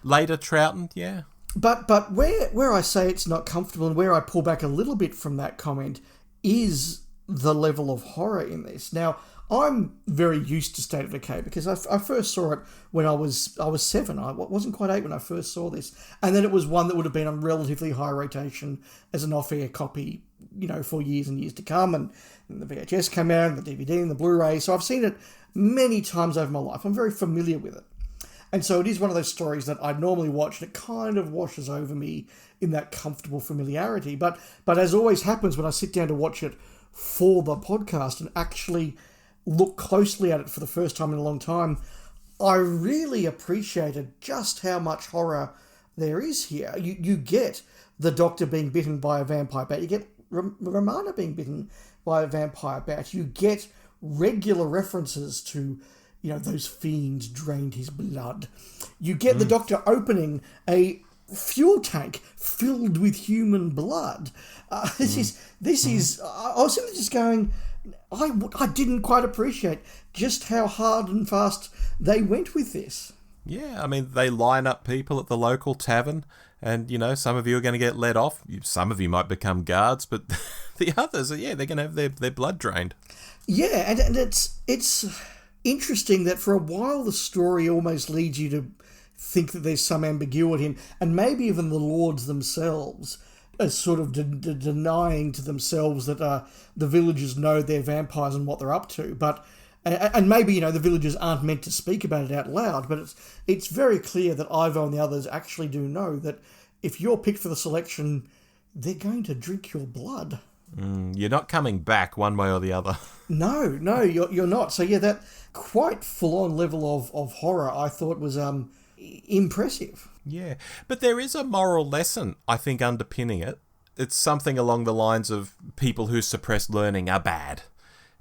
Later Troughton, yeah. But where I say it's not comfortable and where I pull back a little bit from that comment is the level of horror in this. Now, I'm very used to State of Decay because I first saw it when I was 7. I wasn't quite 8 when I first saw this. And then it was one that would have been on relatively high rotation as an off-air copy, for years and years to come. And the VHS came out, and the DVD and the Blu-ray. So I've seen it many times over my life. I'm very familiar with it. And so it is one of those stories that I normally watch, and it kind of washes over me in that comfortable familiarity. But as always happens when I sit down to watch it for the podcast and actually look closely at it for the first time in a long time, I really appreciated just how much horror there is here. You get the Doctor being bitten by a vampire bat. You get Romana being bitten by a vampire bat. You get regular references to, those fiends drained his blood. You get the Doctor opening a fuel tank filled with human blood. This is. I was simply just going, I didn't quite appreciate just how hard and fast they went with this. Yeah, I mean, they line up people at the local tavern, and, some of you are going to get let off. Some of you might become guards, but the others, they're going to have their blood drained. Yeah, and it's interesting that for a while the story almost leads you to think that there's some ambiguity, and maybe even the Lords themselves are sort of denying to themselves that the villagers know they're vampires and what they're up to. And maybe, the villagers aren't meant to speak about it out loud, but it's very clear that Ivo and the others actually do know that if you're picked for the selection, they're going to drink your blood. You're not coming back one way or the other. No, you're not. So yeah, that quite full-on level of horror I thought was impressive. Yeah, but there is a moral lesson, I think, underpinning it. It's something along the lines of people who suppress learning are bad.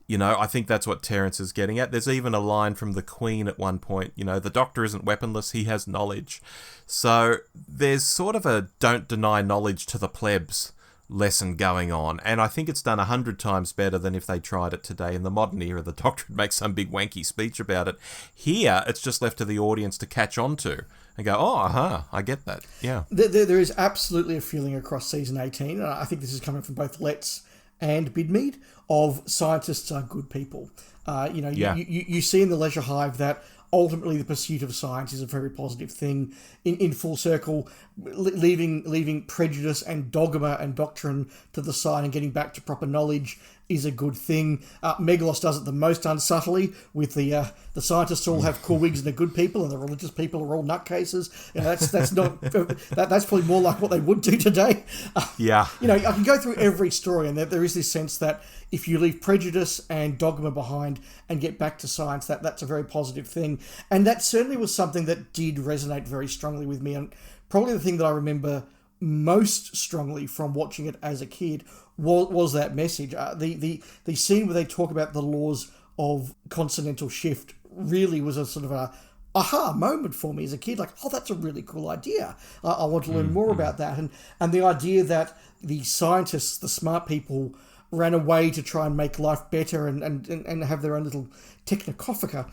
I think that's what Terence is getting at. There's even a line from the Queen at one point, the Doctor isn't weaponless, he has knowledge. So there's sort of a don't deny knowledge to the plebs lesson going on, and I think it's done 100 times better than if they tried it today. In the modern era, the Doctor would make some big wanky speech about it. Here, it's just left to the audience to catch on to and go, I get that. Yeah. There is absolutely a feeling across season 18, and I think this is coming from both Letts and Bidmead, of scientists are good people. You see in the Leisure Hive that ultimately the pursuit of science is a very positive thing in full circle, leaving prejudice and dogma and doctrine to the side and getting back to proper knowledge is a good thing. Megalos does it the most unsubtly with the scientists all have cool wigs and they're good people, and the religious people are all nutcases. That's not that's probably more like what they would do today. Yeah. I can go through every story, and there is this sense that if you leave prejudice and dogma behind and get back to science, that's a very positive thing. And that certainly was something that did resonate very strongly with me, and probably the thing that I remember most strongly from watching it as a kid was that message. The scene where they talk about the laws of continental shift really was a sort of a aha moment for me as a kid. Like, that's a really cool idea. I want to learn more about that. And the idea that the scientists, the smart people, ran away to try and make life better and have their own little technocophica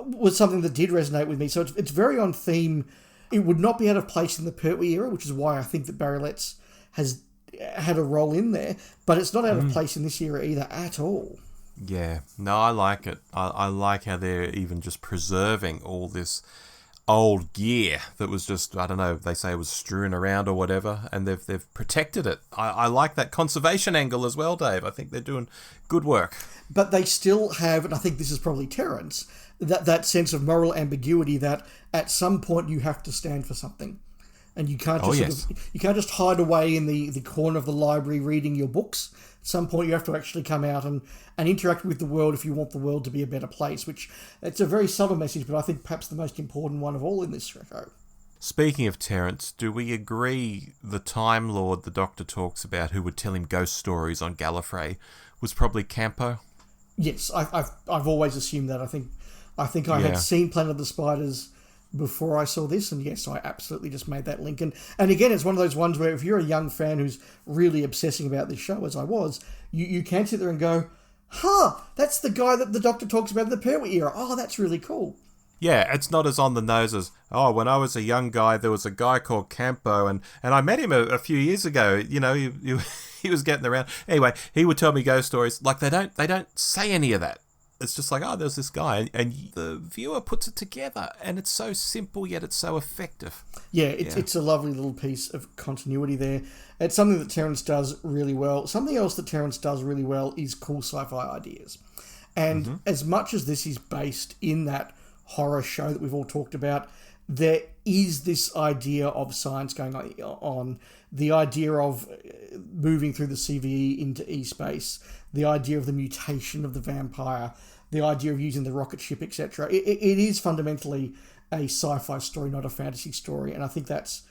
was something that did resonate with me. So it's very on theme. It would not be out of place in the Pertwee era, which is why I think that Barry Letts has had a role in there, but it's not out of place in this era either at all. Yeah, no, I like it. I like how they're even just preserving all this old gear that was just, I don't know, they say it was strewn around or whatever, and they've protected it. I like that conservation angle as well, Dave. I think they're doing good work. But they still have, and I think this is probably Terence, that sense of moral ambiguity that at some point you have to stand for something. And you can't just you can't just hide away in the corner of the library reading your books. At some point you have to actually come out and interact with the world if you want the world to be a better place, which it's a very subtle message, but I think perhaps the most important one of all in this show. Speaking of Terence, do we agree the Time Lord the Doctor talks about who would tell him ghost stories on Gallifrey was probably Campo? Yes, I've always assumed that. I I think I had seen Planet of the Spiders before I saw this, and yes, I absolutely just made that link. And again, it's one of those ones where if you're a young fan who's really obsessing about this show, as I was, you can sit there and go, that's the guy that the Doctor talks about in the Pertwee era. Oh, that's really cool. Yeah, it's not as on the nose as, when I was a young guy, there was a guy called Campo, and I met him a few years ago. You know, he was getting around. Anyway, he would tell me ghost stories. Like, they don't say any of that. It's just like, there's this guy, and the viewer puts it together, and it's so simple, yet it's so effective. Yeah, it's a lovely little piece of continuity there. It's something that Terrence does really well. Something else that Terrence does really well is cool sci-fi ideas. And as much as this is based in that horror show that we've all talked about, there is this idea of science going on, the idea of moving through the CVE into E-space, the idea of the mutation of the vampire, the idea of using the rocket ship, etc. It is fundamentally a sci-fi story, not a fantasy story, and I think that's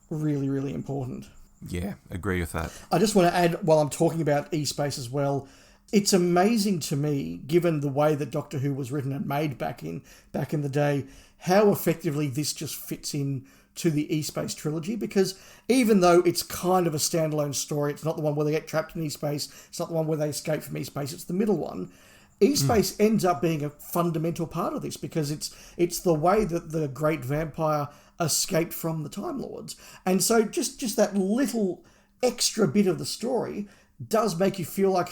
really, really important. Yeah, agree with that. I just want to add, while I'm talking about E-space as well, it's amazing to me, given the way that Doctor Who was written and made back in the day, how effectively this just fits in to the E-space trilogy, because even though it's kind of a standalone story, it's not the one where they get trapped in E-space, it's not the one where they escape from E-space, it's the middle one. E-space ends up being a fundamental part of this, because it's the way that the great vampire escaped from the Time Lords. And so just that little extra bit of the story does make you feel like,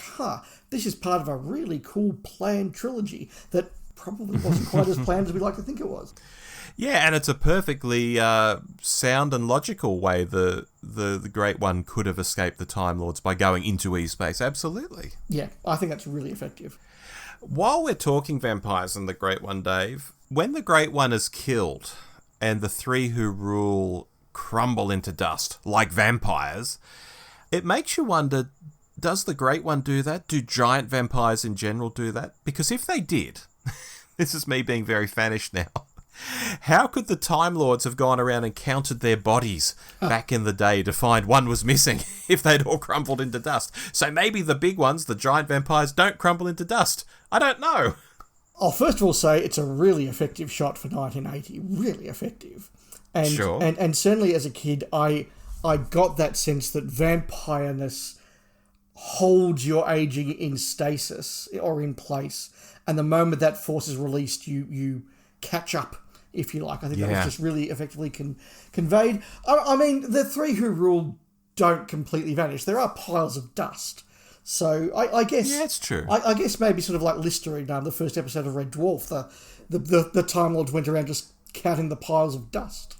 this is part of a really cool planned trilogy that probably wasn't quite as planned as we like to think it was. Yeah, and it's a perfectly sound and logical way the Great One could have escaped the Time Lords, by going into E-space. Absolutely. Yeah, I think that's really effective. While we're talking vampires and the Great One, Dave, when the Great One is killed and the three who rule crumble into dust like vampires, it makes you wonder, does the Great One do that? Do giant vampires in general do that? Because if they did, this is me being very fanish now, how could the Time Lords have gone around and counted their bodies back in the day to find one was missing if they'd all crumbled into dust? So maybe the big ones, the giant vampires, don't crumble into dust. I don't know. I'll first of all say it's a really effective shot for 1980. Really effective. And, sure. And certainly as a kid, I got that sense that vampireness holds your aging in stasis or in place. And the moment that force is released, you catch up, if you like. I think that was just really effectively conveyed. I mean, the three who rule don't completely vanish. There are piles of dust. So I guess... Yeah, it's true. I guess maybe sort of like Listerine, the first episode of Red Dwarf, the Time Lords went around just counting the piles of dust.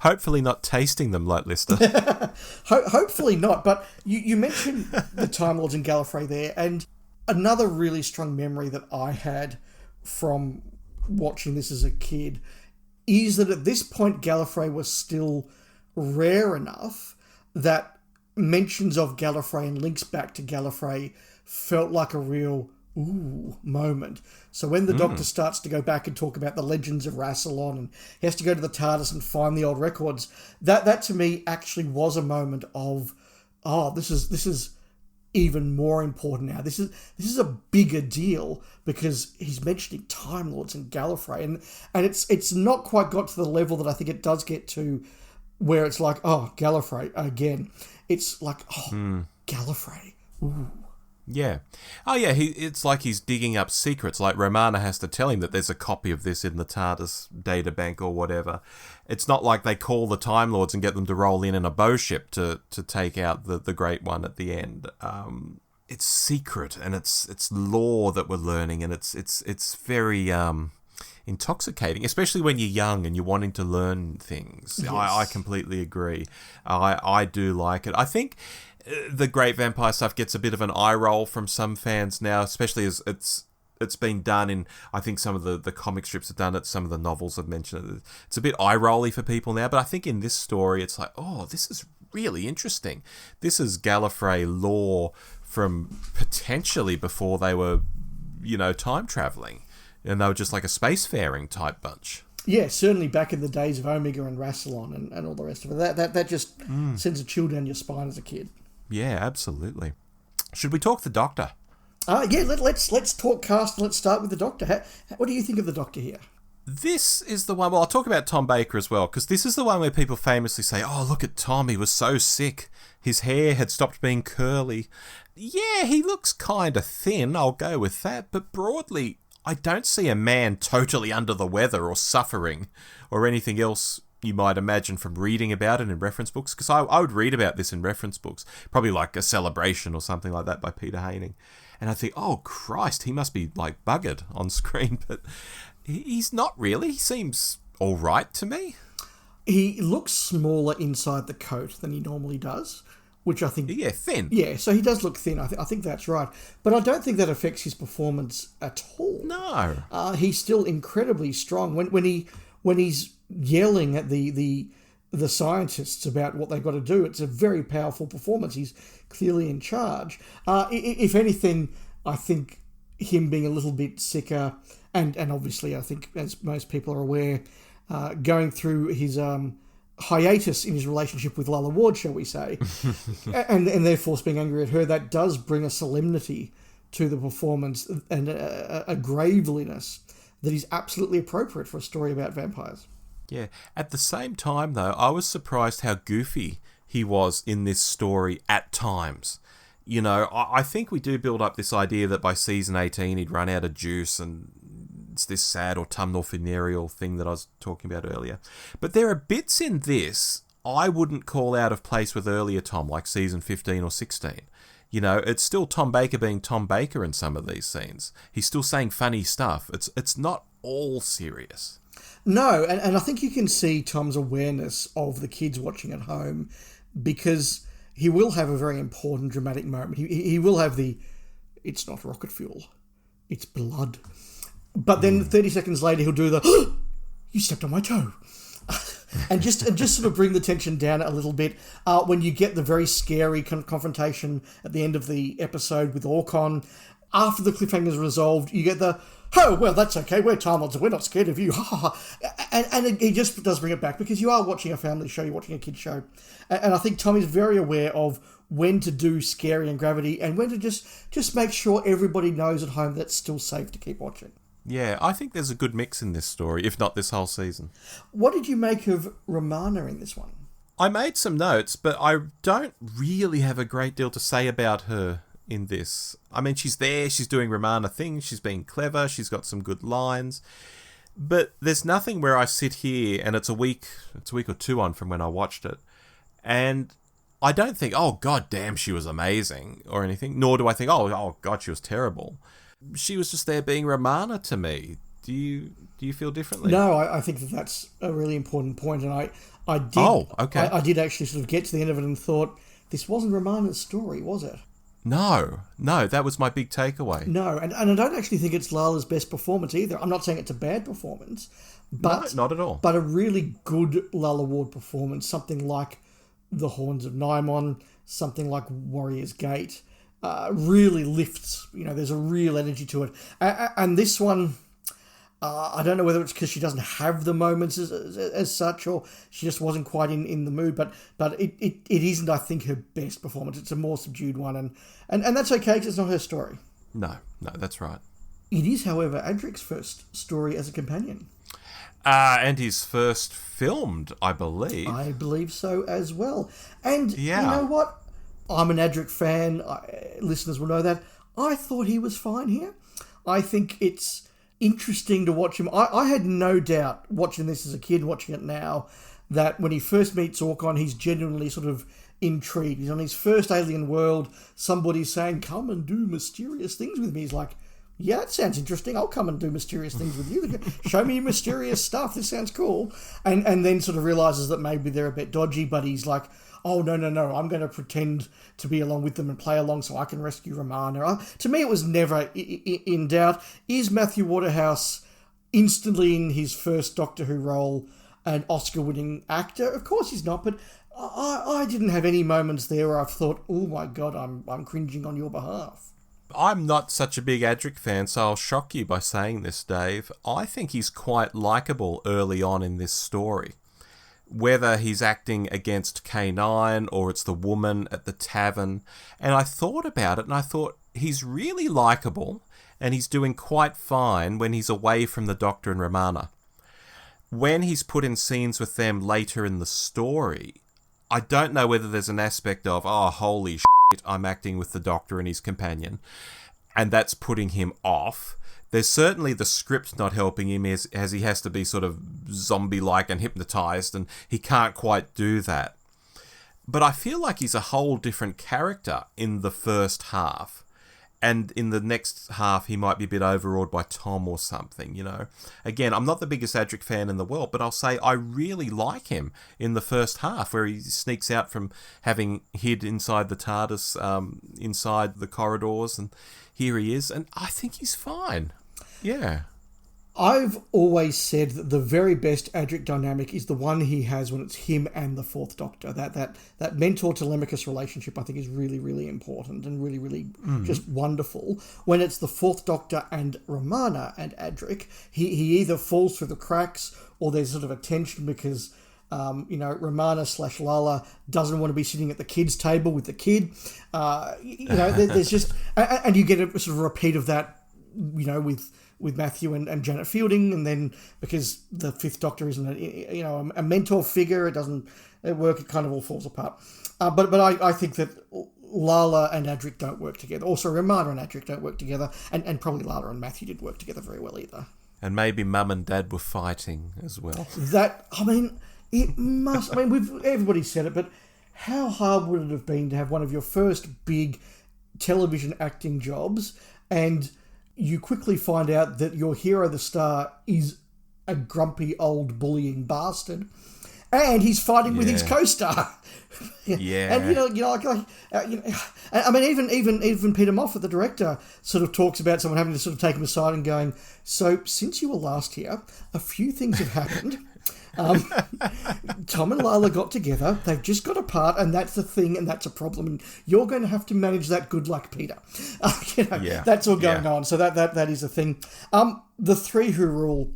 Hopefully not tasting them like Lister. Hopefully not, but you mentioned the Time Lords and Gallifrey there, and another really strong memory that I had from watching this as a kid is that at this point Gallifrey was still rare enough that mentions of Gallifrey and links back to Gallifrey felt like a real moment. So when the Doctor starts to go back and talk about the legends of Rassilon, and he has to go to the TARDIS and find the old records, that to me actually was a moment of, this is even more important now. This is a bigger deal, because he's mentioning Time Lords and Gallifrey, and it's not quite got to the level that I think it does get to, where it's like, Gallifrey again. It's like, Gallifrey. Ooh. Yeah. Oh, yeah, it's like he's digging up secrets. Like Romana has to tell him that there's a copy of this in the TARDIS databank or whatever. It's not like they call the Time Lords and get them to roll in a bow ship to take out the Great One at the end. It's secret, and it's lore that we're learning, and it's very intoxicating, especially when you're young and you're wanting to learn things. Yes. I completely agree. I do like it. I think the Great Vampire stuff gets a bit of an eye roll from some fans now, especially as it's been done in, I think some of the comic strips have done it, some of the novels have mentioned it. It's a bit eye-rolly for people now, but I think in this story it's like, this is really interesting. This is Gallifrey lore from potentially before they were, time travelling, and they were just like a spacefaring type bunch. Yeah, certainly back in the days of Omega and Rassilon and all the rest of it. That just sends a chill down your spine as a kid. Yeah, absolutely. Should we talk the Doctor? Let's talk cast. Let's start with the Doctor. What do you think of the Doctor here? This is the one, well, I'll talk about Tom Baker as well, because this is the one where people famously say, oh, look at Tom, he was so sick. His hair had stopped being curly. Yeah, he looks kind of thin, I'll go with that, but broadly, I don't see a man totally under the weather or suffering or anything else you might imagine from reading about it in reference books, because I would read about this in reference books, probably like A Celebration or something like that by Peter Haining, and I think, oh Christ, he must be like buggered on screen, but he's not really. He seems all right to me. He looks smaller inside the coat than he normally does, which I think... Yeah, thin. Yeah, so he does look thin. I think that's right. But I don't think that affects his performance at all. No. He's still incredibly strong. When he's yelling at the scientists about what they've got to do, it's a very powerful performance. He's clearly in charge. If anything, I think him being a little bit sicker, and obviously I think, as most people are aware, going through his hiatus in his relationship with Lalla Ward, shall we say, and therefore being angry at her, that does bring a solemnity to the performance and a graveliness that is absolutely appropriate for a story about vampires. Yeah. At the same time, though, I was surprised how goofy he was in this story at times. You know, I think we do build up this idea that by season 18 he'd run out of juice, and it's this sad autumnal funereal thing that I was talking about earlier. But there are bits in this I wouldn't call out of place with earlier Tom, like season 15 or 16. You know, it's still Tom Baker being Tom Baker in some of these scenes. He's still saying funny stuff. It's not all serious. No, and I think you can see Tom's awareness of the kids watching at home, because he will have a very important dramatic moment. He will have it's not rocket fuel, it's blood. But then 30 seconds later he'll do the, you stepped on my toe. and just sort of bring the tension down a little bit. When you get the very scary confrontation at the end of the episode with Orcon, after the cliffhanger is resolved, you get the, oh, well, that's okay, we're Time Lords, we're not scared of you, and he just does bring it back, because you are watching a family show, you're watching a kid's show, and I think Tom is very aware of when to do scary and gravity, and when to just make sure everybody knows at home that it's still safe to keep watching. Yeah, I think there's a good mix in this story, if not this whole season. What did you make of Romana in this one? I made some notes, but I don't really have a great deal to say about her in this. I mean, she's there, she's doing Romana things, she's being clever, she's got some good lines, but there's nothing where I sit here and it's a week or two on from when I watched it, and I don't think, oh god damn, she was amazing or anything, nor do I think, oh god, she was terrible. She was just there being Romana to me. Do you feel differently? No, I think that's a really important point, and I did. Oh, okay. I did actually sort of get to the end of it and thought, this wasn't Romana's story, was it? No, that was my big takeaway. No, and I don't actually think it's Lala's best performance either. I'm not saying it's a bad performance, but no, not at all. But a really good Lalla Ward performance, something like The Horns of Nymon, something like Warrior's Gate, really lifts. You know, there's a real energy to it. And this one, I don't know whether it's because she doesn't have the moments as such, or she just wasn't quite in the mood, but it isn't, I think, her best performance. It's a more subdued one, and that's okay, because it's not her story. No, that's right. It is, however, Adric's first story as a companion. And his first filmed, I believe. I believe so as well. And yeah. You know what? I'm an Adric fan. Listeners will know that. I thought he was fine here. I think it's interesting to watch him. I had no doubt, watching this as a kid, watching it now, that when he first meets Orcon, he's genuinely sort of intrigued. He's on his first alien world. Somebody's saying, come and do mysterious things with me. He's like, yeah, that sounds interesting. I'll come and do mysterious things with you. Show me your mysterious stuff. This sounds cool. And then sort of realises that maybe they're a bit dodgy, but he's like, oh, no, I'm going to pretend to be along with them and play along so I can rescue Romana. To me, it was never in doubt. Is Matthew Waterhouse instantly in his first Doctor Who role an Oscar-winning actor? Of course he's not, but I didn't have any moments there where I've thought, oh my God, I'm cringing on your behalf. I'm not such a big Adric fan, so I'll shock you by saying this, Dave. I think he's quite likeable early on in this story. Whether he's acting against K9 or it's the woman at the tavern. And I thought about it and I thought, he's really likeable, and he's doing quite fine when he's away from the Doctor and Romana. When he's put in scenes with them later in the story, I don't know whether there's an aspect of, oh, holy shit, I'm acting with the Doctor and his companion, and that's putting him off. There's certainly the script not helping him as he has to be sort of zombie-like and hypnotised, and he can't quite do that. But I feel like he's a whole different character in the first half. And in the next half, he might be a bit overawed by Tom or something, you know. Again, I'm not the biggest Adric fan in the world, but I'll say I really like him in the first half, where he sneaks out from having hid inside the TARDIS, inside the corridors, and here he is, and I think he's fine. Yeah. I've always said that the very best Adric dynamic is the one he has when it's him and the Fourth Doctor. That mentor-Telemachus relationship, I think, is really, really important and really, really just wonderful. When it's the Fourth Doctor and Romana and Adric, he either falls through the cracks or there's sort of a tension because, Romana / Lala doesn't want to be sitting at the kids' table with the kid. There's just... And you get a sort of repeat of that, with Matthew and Janet Fielding, and then because the Fifth Doctor isn't a mentor figure, it doesn't work. It kind of all falls apart. But I think that Lala and Adric don't work together. Also, Romana and Adric don't work together, and probably Lala and Matthew didn't work together very well either. And maybe Mum and Dad were fighting as well. It must. Everybody said it, but how hard would it have been to have one of your first big television acting jobs and you quickly find out that your hero, the star, is a grumpy old bullying bastard, and he's fighting with his co-star. Yeah, and even Peter Moffat, the director, sort of talks about someone having to sort of take him aside and going, "So since you were last here, a few things have happened." Tom and Lila got together. They've just got apart, and that's a thing, and that's a problem. And you're going to have to manage that. Good luck, Peter. That's all going on. So that is a thing. The three who rule.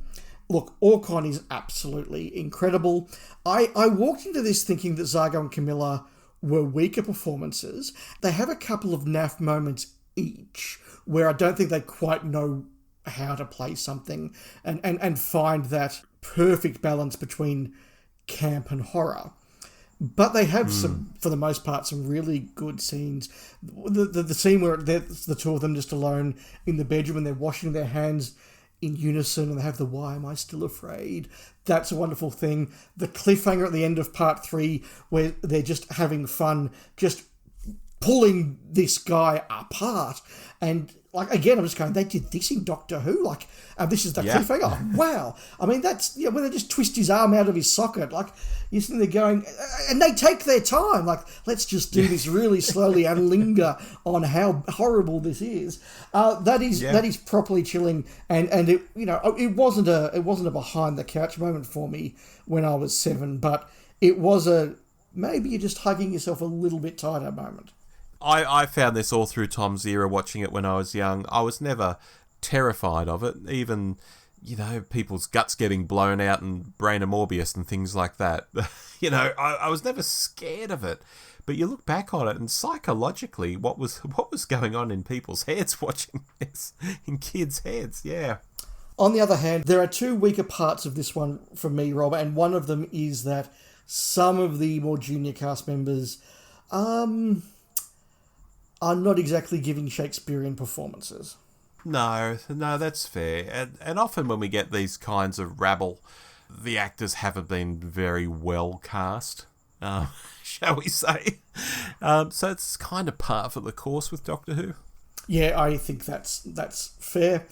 Look, Orcon is absolutely incredible. I walked into this thinking that Zargo and Camilla were weaker performances. They have a couple of naff moments each where I don't think they quite know how to play something and find that perfect balance between camp and horror. But they have some, for the most part, some really good scenes. The scene where there's the two of them just alone in the bedroom and they're washing their hands in unison and they have the "Why am I still afraid?" That's a wonderful thing. The cliffhanger at the end of part 3 where they're just having fun, just pulling this guy apart. And again, I'm just going, they did this in Doctor Who? This is the cliffhanger? Wow. That's, when they just twist his arm out of his socket, you're sitting there going, and they take their time, let's just do this really slowly and linger on how horrible this is. That is properly chilling, and it, it wasn't a behind the couch moment for me when I was 7, but it was maybe you're just hugging yourself a little bit tighter moment. I found this all through Tom's era, watching it when I was young. I was never terrified of it. Even, people's guts getting blown out and brain of Morbius and things like that. I was never scared of it. But you look back on it, and psychologically, what was going on in people's heads watching this, in kids' heads, yeah. On the other hand, there are two weaker parts of this one for me, Rob, and one of them is that some of the more junior cast members are not exactly giving Shakespearean performances. No, that's fair. And often when we get these kinds of rabble, the actors haven't been very well cast, shall we say. So it's kind of par for the course with Doctor Who. Yeah, I think that's fair.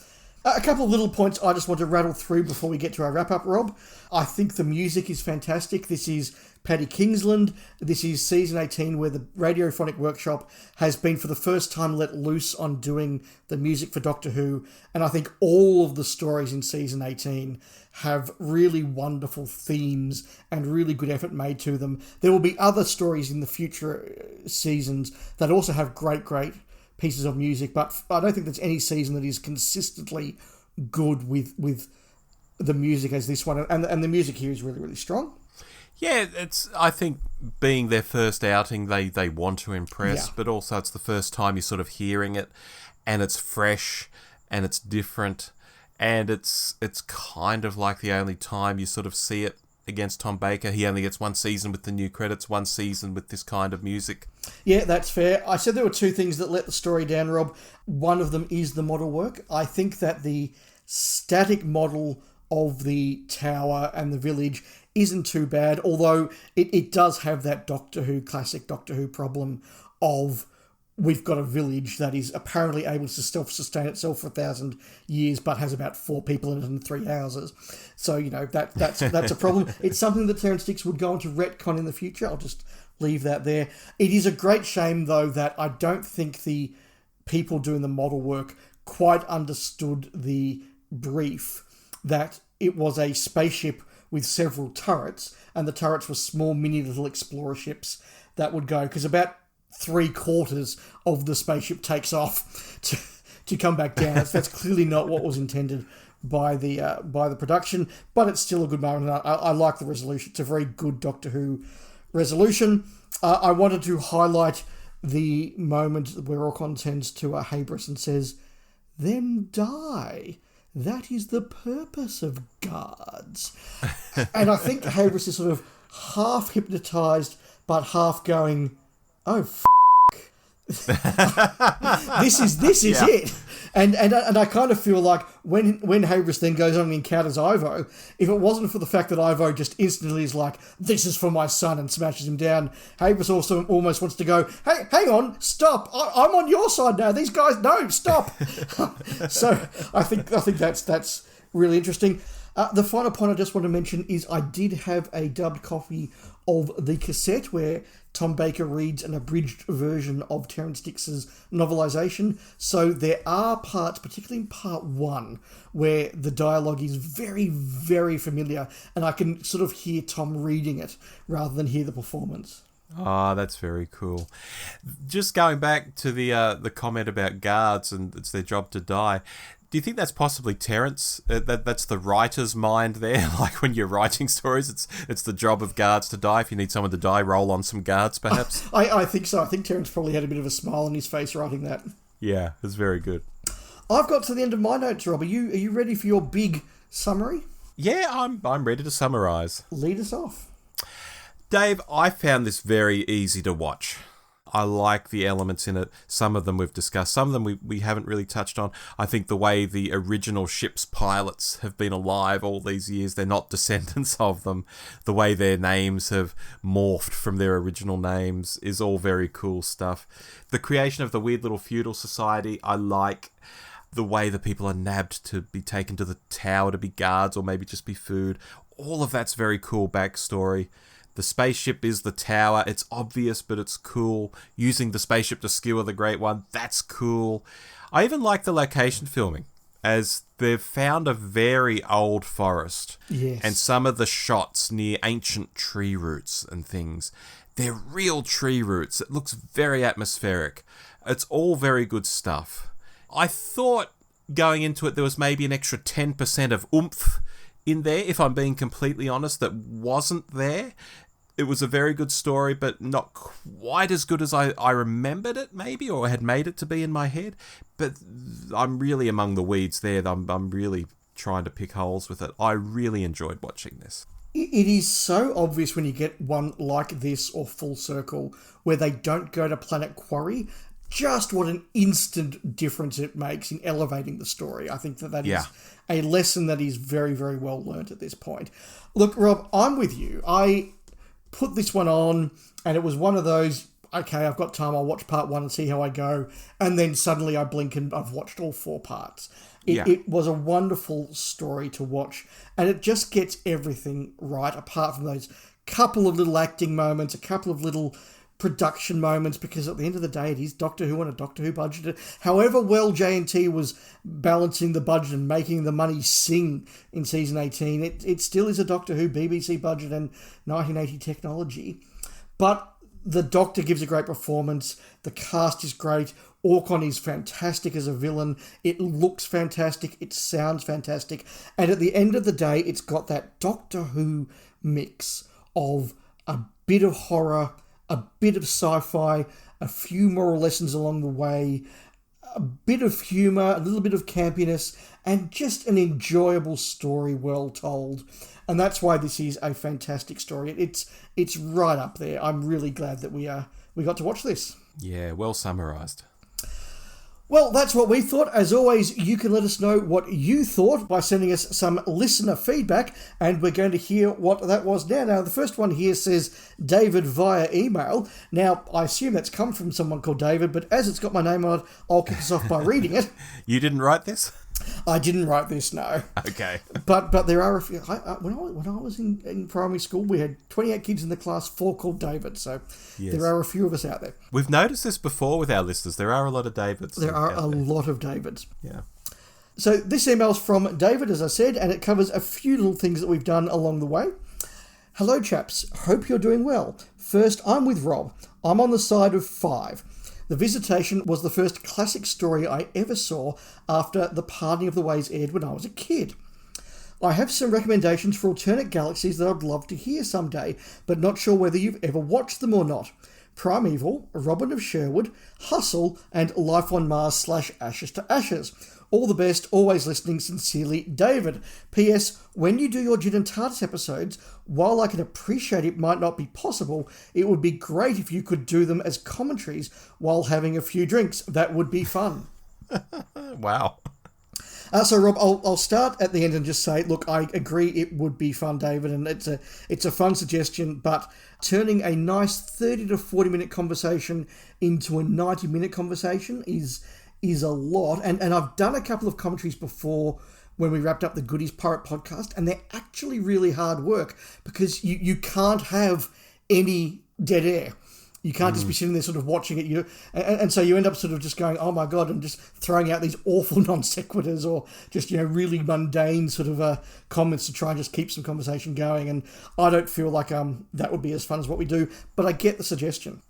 A couple of little points I just want to rattle through before we get to our wrap-up, Rob. I think the music is fantastic. This is Paddy Kingsland. This is season 18 where the Radiophonic Workshop has been for the first time let loose on doing the music for Doctor Who. And I think all of the stories in season 18 have really wonderful themes and really good effort made to them. There will be other stories in the future seasons that also have great pieces of music, but I don't think there's any season that is consistently good with the music as this one. And the music here is really, really strong. Yeah, I think being their first outing, they want to impress, Yeah. but also it's the first time you're sort of hearing it, and it's fresh, and it's different, and it's kind of like the only time you sort of see it against Tom Baker. He only gets one season with the new credits, one season with this kind of music. Yeah, that's fair. I said there were two things that let the story down, Rob. One of them is the model work. I think that the static model of the tower and the village isn't too bad, although it does have that classic Doctor Who problem of we've got a village that is apparently able to self-sustain itself for 1,000 years, but has about 4 people in it and 3 houses. So, that's a problem. It's something that Terrance Dicks would go on to retcon in the future. I'll just leave that there. It is a great shame, though, that I don't think the people doing the model work quite understood the brief, that it was a spaceship with several turrets, and the turrets were small, mini little explorer ships that would go, because about 3/4 of the spaceship takes off to come back down. That's clearly not what was intended by the production, but it's still a good moment. And I like the resolution. It's a very good Doctor Who resolution. I wanted to highlight the moment where Orcon turns to Habris and says, "Then die. That is the purpose of guards." And I think Habris is sort of half hypnotised, but half going, "Oh, this is Yeah. it." And I kind of feel like when Habris then goes on and encounters Ivo, if it wasn't for the fact that Ivo just instantly is like, "This is for my son," and smashes him down, Habris also almost wants to go, "Hey, hang on, stop! I'm on your side now. These guys, no, stop." So I think that's really interesting. The final point I just want to mention is I did have a dubbed copy of the cassette where Tom Baker reads an abridged version of Terrance Dicks's novelisation. So there are parts, particularly in part 1, where the dialogue is very, very familiar, and I can sort of hear Tom reading it rather than hear the performance. Ah, that's very cool. Just going back to the comment about guards and it's their job to die. Do you think that's possibly Terrance? That's the writer's mind there. Like when you're writing stories, it's the job of guards to die. If you need someone to die, roll on some guards, perhaps. I think so. I think Terrance probably had a bit of a smile on his face writing that. Yeah, it's very good. I've got to the end of my notes, Rob. Are you ready for your big summary? Yeah, I'm ready to summarise. Lead us off. Dave, I found this very easy to watch. I like the elements in it. Some of them we've discussed. Some of them we haven't really touched on. I think the way the original ship's pilots have been alive all these years, they're not descendants of them. The way their names have morphed from their original names is all very cool stuff. The creation of the weird little feudal society, I like. The way the people are nabbed to be taken to the tower to be guards or maybe just be food. All of that's very cool backstory. The spaceship is the tower. It's obvious, but it's cool. Using the spaceship to skewer the Great One, that's cool. I even like the location filming, as they've found a very old forest. Yes. And some of the shots near ancient tree roots and things, they're real tree roots. It looks very atmospheric. It's all very good stuff. I thought going into it there was maybe an extra 10% of oomph in there, if I'm being completely honest, that wasn't there. It was a very good story, but not quite as good as I remembered it, maybe, or had made it to be in my head. But I'm really among the weeds there. I'm really trying to pick holes with it. I really enjoyed watching this. It is so obvious when you get one like this or Full Circle, where they don't go to Planet Quarry, just what an instant difference it makes in elevating the story. I think that is a lesson that is very, very well learnt at this point. Look, Rob, I'm with you. I put this one on, and it was one of those, okay, I've got time, I'll watch part 1 and see how I go, and then suddenly I blink and I've watched all 4 parts. It was a wonderful story to watch, and it just gets everything right, apart from those couple of little acting moments, a couple of little production moments, because at the end of the day it is Doctor Who on a Doctor Who budget. However well J&T was balancing the budget and making the money sing in season 18, it still is a Doctor Who BBC budget and 1980 technology. But the Doctor gives a great performance, the cast is great, Orcon is fantastic as a villain, it looks fantastic, it sounds fantastic, and at the end of the day it's got that Doctor Who mix of a bit of horror, a bit of sci-fi, a few moral lessons along the way, a bit of humour, a little bit of campiness, and just an enjoyable story well told. And that's why this is a fantastic story. It's right up there. I'm really glad that we got to watch this. Yeah, well summarised. Well, that's what we thought. As always, you can let us know what you thought by sending us some listener feedback, and we're going to hear what that was now. Now, the first one here says David via email. Now, I assume that's come from someone called David, but as it's got my name on it, I'll kick us off by reading it. You didn't write this? I didn't write this, no. Okay. But there are a few. When I was in primary school, we had 28 kids in the class, 4 called David. So yes. There are a few of us out there. We've noticed this before with our listeners. There are a lot of Davids. There are a lot of Davids. Yeah. So this email's from David, as I said, and it covers a few little things that we've done along the way. Hello, chaps. Hope you're doing well. First, I'm with Rob. I'm on the side of 5. The Visitation was the first classic story I ever saw after The Parting of the Ways aired when I was a kid. I have some recommendations for alternate galaxies that I'd love to hear someday, but not sure whether you've ever watched them or not. Primeval, Robin of Sherwood, Hustle, and Life on Mars / Ashes to Ashes. All the best, always listening, sincerely, David. P.S. When you do your Gin and TARDIS episodes, while I can appreciate it might not be possible, it would be great if you could do them as commentaries while having a few drinks. That would be fun. Wow. So, Rob, I'll start at the end and just say, look, I agree it would be fun, David, and it's a fun suggestion, but turning a nice 30 to 40-minute conversation into a 90-minute conversation is a lot. And I've done a couple of commentaries before when we wrapped up the Goodies Pirate podcast, and they're actually really hard work because you can't have any dead air. You can't just be sitting there sort of watching it, and so you end up sort of just going, oh my God, and just throwing out these awful non sequiturs or just, really mundane sort of comments to try and just keep some conversation going. And I don't feel like that would be as fun as what we do, but I get the suggestion.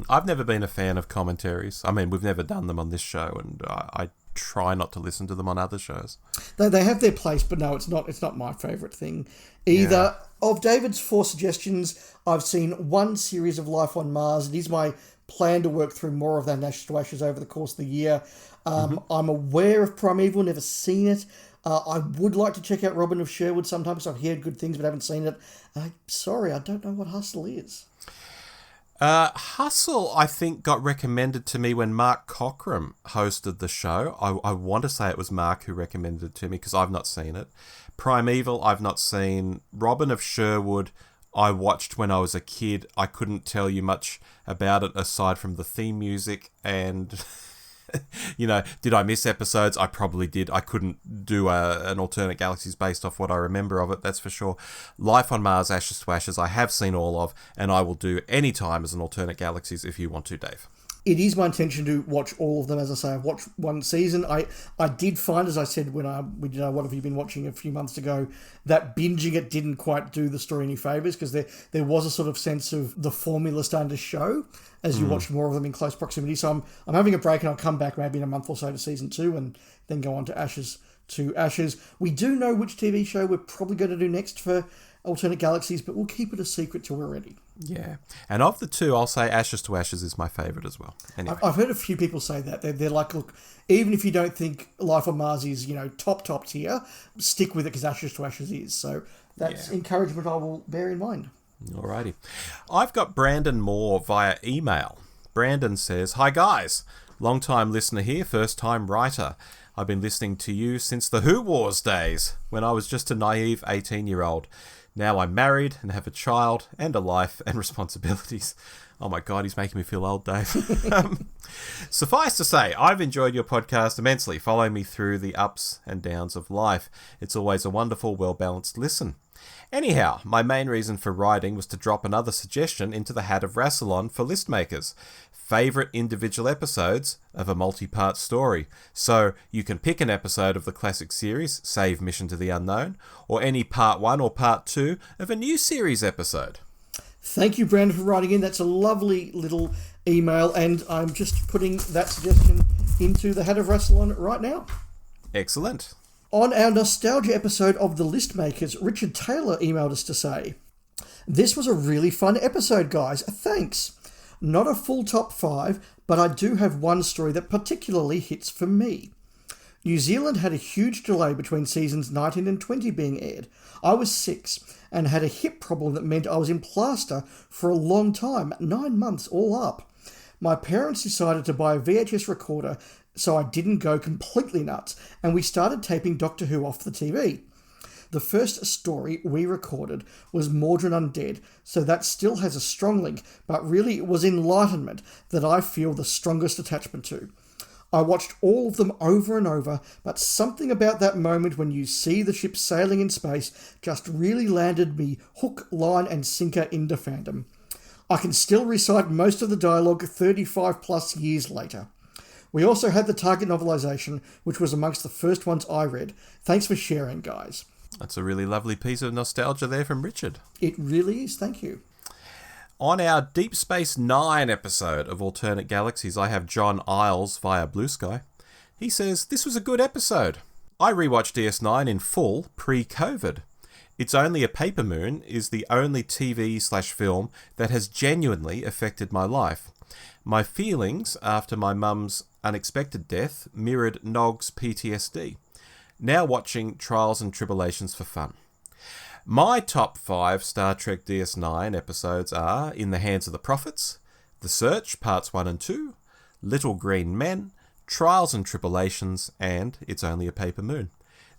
I've never been a fan of commentaries. I mean, we've never done them on this show, and I try not to listen to them on other shows. They have their place, but no, it's not my favourite thing either. Yeah. Of David's 4 suggestions, I've seen 1 series of Life on Mars. It is my plan to work through more of that Ashes to Ashes over the course of the year. I'm aware of Primeval, never seen it. I would like to check out Robin of Sherwood sometimes. I've heard good things but haven't seen it. Sorry, I don't know what Hustle is. Hustle, I think, got recommended to me when Mark Cockram hosted the show. I want to say it was Mark who recommended it to me because I've not seen it. Primeval, I've not seen. Robin of Sherwood, I watched when I was a kid. I couldn't tell you much about it aside from the theme music and... did I miss episodes? I probably did. I couldn't do an alternate galaxies based off what I remember of it, that's for sure. Life on Mars, Ashes to Ashes, I have seen all of, and I will do any time as an alternate galaxies if you want to, Dave. It is my intention to watch all of them. As I say, I've watched 1 season. I did find, as I said when we did What Have You Been Watching a few months ago, that binging it didn't quite do the story any favours because there was a sort of sense of the formula starting to show as you watch more of them in close proximity. So I'm having a break and I'll come back maybe in a month or so to season 2 and then go on to Ashes to Ashes. We do know which TV show we're probably going to do next for alternate galaxies, but we'll keep it a secret till we're ready. Yeah. And of the 2, I'll say Ashes to Ashes is my favourite as well. Anyway. I've heard a few people say that. They're like, look, even if you don't think Life on Mars is, top tier, stick with it because Ashes to Ashes is. So that's encouragement I will bear in mind. Alrighty. I've got Brandon Moore via email. Brandon says, "Hi guys, long time listener here, first time writer. I've been listening to you since the Who Wars days, when I was just a naive 18-year-old. Now I'm married and have a child and a life and responsibilities." Oh my God, he's making me feel old, Dave. Suffice to say, I've enjoyed your podcast immensely, following me through the ups and downs of life. It's always a wonderful, well-balanced listen. Anyhow, my main reason for writing was to drop another suggestion into the hat of Rassilon for list makers. Favourite individual episodes of a multi-part story. So you can pick an episode of the classic series, save Mission to the Unknown, or any part 1 or part 2 of a new series episode. Thank you, Brandon, for writing in. That's a lovely little email, and I'm just putting that suggestion into the hat of Rassilon right now. Excellent. On our nostalgia episode of The List Makers, Richard Taylor emailed us to say, This was a really fun episode, guys. Thanks. Not a full top 5, but I do have one story that particularly hits for me. New Zealand had a huge delay between seasons 19 and 20 being aired. I was 6 and had a hip problem that meant I was in plaster for a long time, 9 months all up. My parents decided to buy a VHS recorder so I didn't go completely nuts, and we started taping Doctor Who off the TV. The first story we recorded was Mordrin Undead, so that still has a strong link, but really it was Enlightenment that I feel the strongest attachment to. I watched all of them over and over, but something about that moment when you see the ship sailing in space just really landed me hook, line and sinker into fandom. I can still recite most of the dialogue 35 plus years later. We also had the Target novelisation, which was amongst the first ones I read. Thanks for sharing, guys. That's a really lovely piece of nostalgia there from Richard. It really is, thank you. On our Deep Space Nine episode of Alternate Galaxies, I have John Isles via Bluesky. He says, "This was a good episode. I rewatched DS9 in full pre-COVID. It's Only a Paper Moon is the only TV/film that has genuinely affected my life. My feelings after my mum's unexpected death mirrored Nog's PTSD. Now watching Trials and Tribulations for fun. My top 5 Star Trek DS9 episodes are In the Hands of the Prophets, The Search Parts 1 and 2, Little Green Men, Trials and Tribulations, and It's Only a Paper Moon.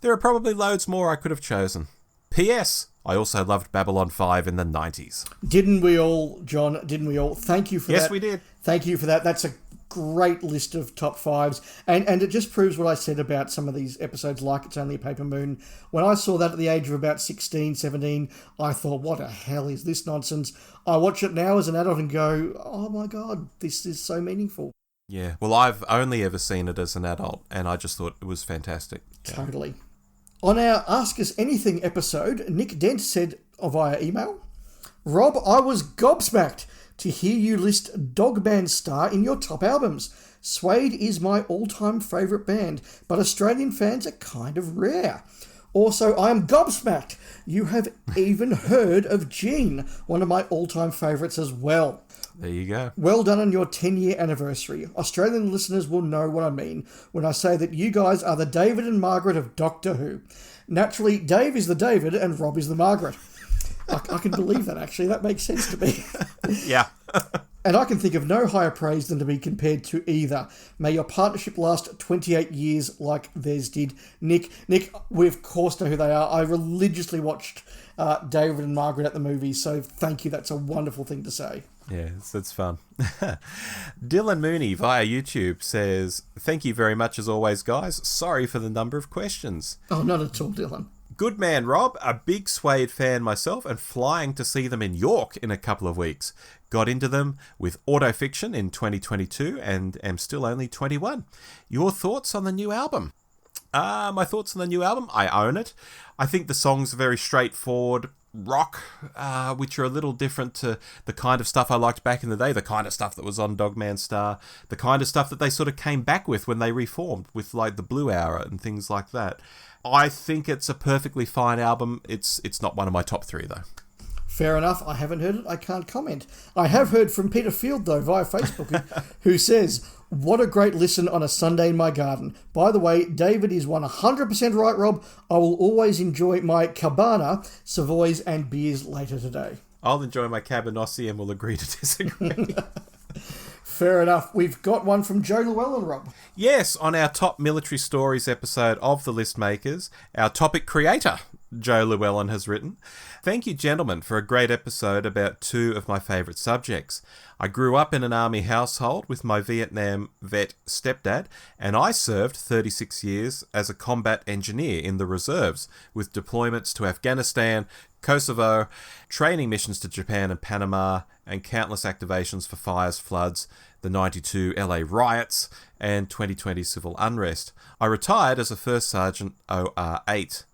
There are probably loads more I could have chosen. P.S. I also loved Babylon 5 in the 90s. Didn't we all, John? Didn't we all? Thank you for that. Yes, we did. Thank you for that. That's a great list of top 5s. And it just proves what I said about some of these episodes, like It's Only a Paper Moon. When I saw that at the age of about 16, 17, I thought, what the hell is this nonsense? I watch it now as an adult and go, oh my God, this is so meaningful. Yeah, well, I've only ever seen it as an adult, and I just thought it was fantastic. Totally. On our Ask Us Anything episode, Nick Dent said via email, "Rob, I was gobsmacked to hear you list Dog Band Star in your top albums. Suede is my all-time favourite band, but Australian fans are kind of rare. Also, I am gobsmacked you have even heard of Gene, one of my all-time favourites as well. There you go. Well done on your 10-year anniversary. Australian listeners will know what I mean when I say that you guys are the David and Margaret of Doctor Who. Naturally, Dave is the David and Rob is the Margaret." I can believe that, actually. That makes sense to me. Yeah. And I can think of no higher praise than to be compared to either. May your partnership last 28 years like theirs did. Nick, we of course know who they are. I religiously watched David and Margaret at the movies, so thank you. That's a wonderful thing to say. Yeah, that's fun. Dylan Mooney via YouTube says, "Thank you very much as always, guys. Sorry for the number of questions." Oh, not at all, Dylan. Good man, Rob. A big Suede fan myself and flying to see them in York in a couple of weeks. Got into them with Autofiction in 2022 and am still only 21. Your thoughts on the new album? My thoughts on the new album? I own it. I think the songs are very straightforward rock, which are a little different to the kind of stuff I liked back in the day, the kind of stuff that was on Dogman Star, the kind of stuff that they sort of came back with when they reformed, with like the Blue Hour and things like that. I think it's a perfectly fine album. It's not one of my top 3, though. Fair enough. I haven't heard it. I can't comment. I have heard from Peter Field, though, via Facebook, who says, "What a great listen on a Sunday in my garden. By the way, David is 100% right, Rob. I will always enjoy my Cabana, Savoys and beers later today." I'll enjoy my Cabanossi and we'll agree to disagree. Fair enough. We've got one from Joe Llewellyn, Rob. Yes, on our Top Military Stories episode of The List Makers, our topic creator, Joe Llewellyn, has written, "Thank you, gentlemen, for a great episode about 2 of my favourite subjects. I grew up in an army household with my Vietnam vet stepdad, and I served 36 years as a combat engineer in the reserves, with deployments to Afghanistan, Kosovo, training missions to Japan and Panama, and countless activations for fires, floods, the 92 LA riots, and 2020 civil unrest. I retired as a First Sergeant OR8.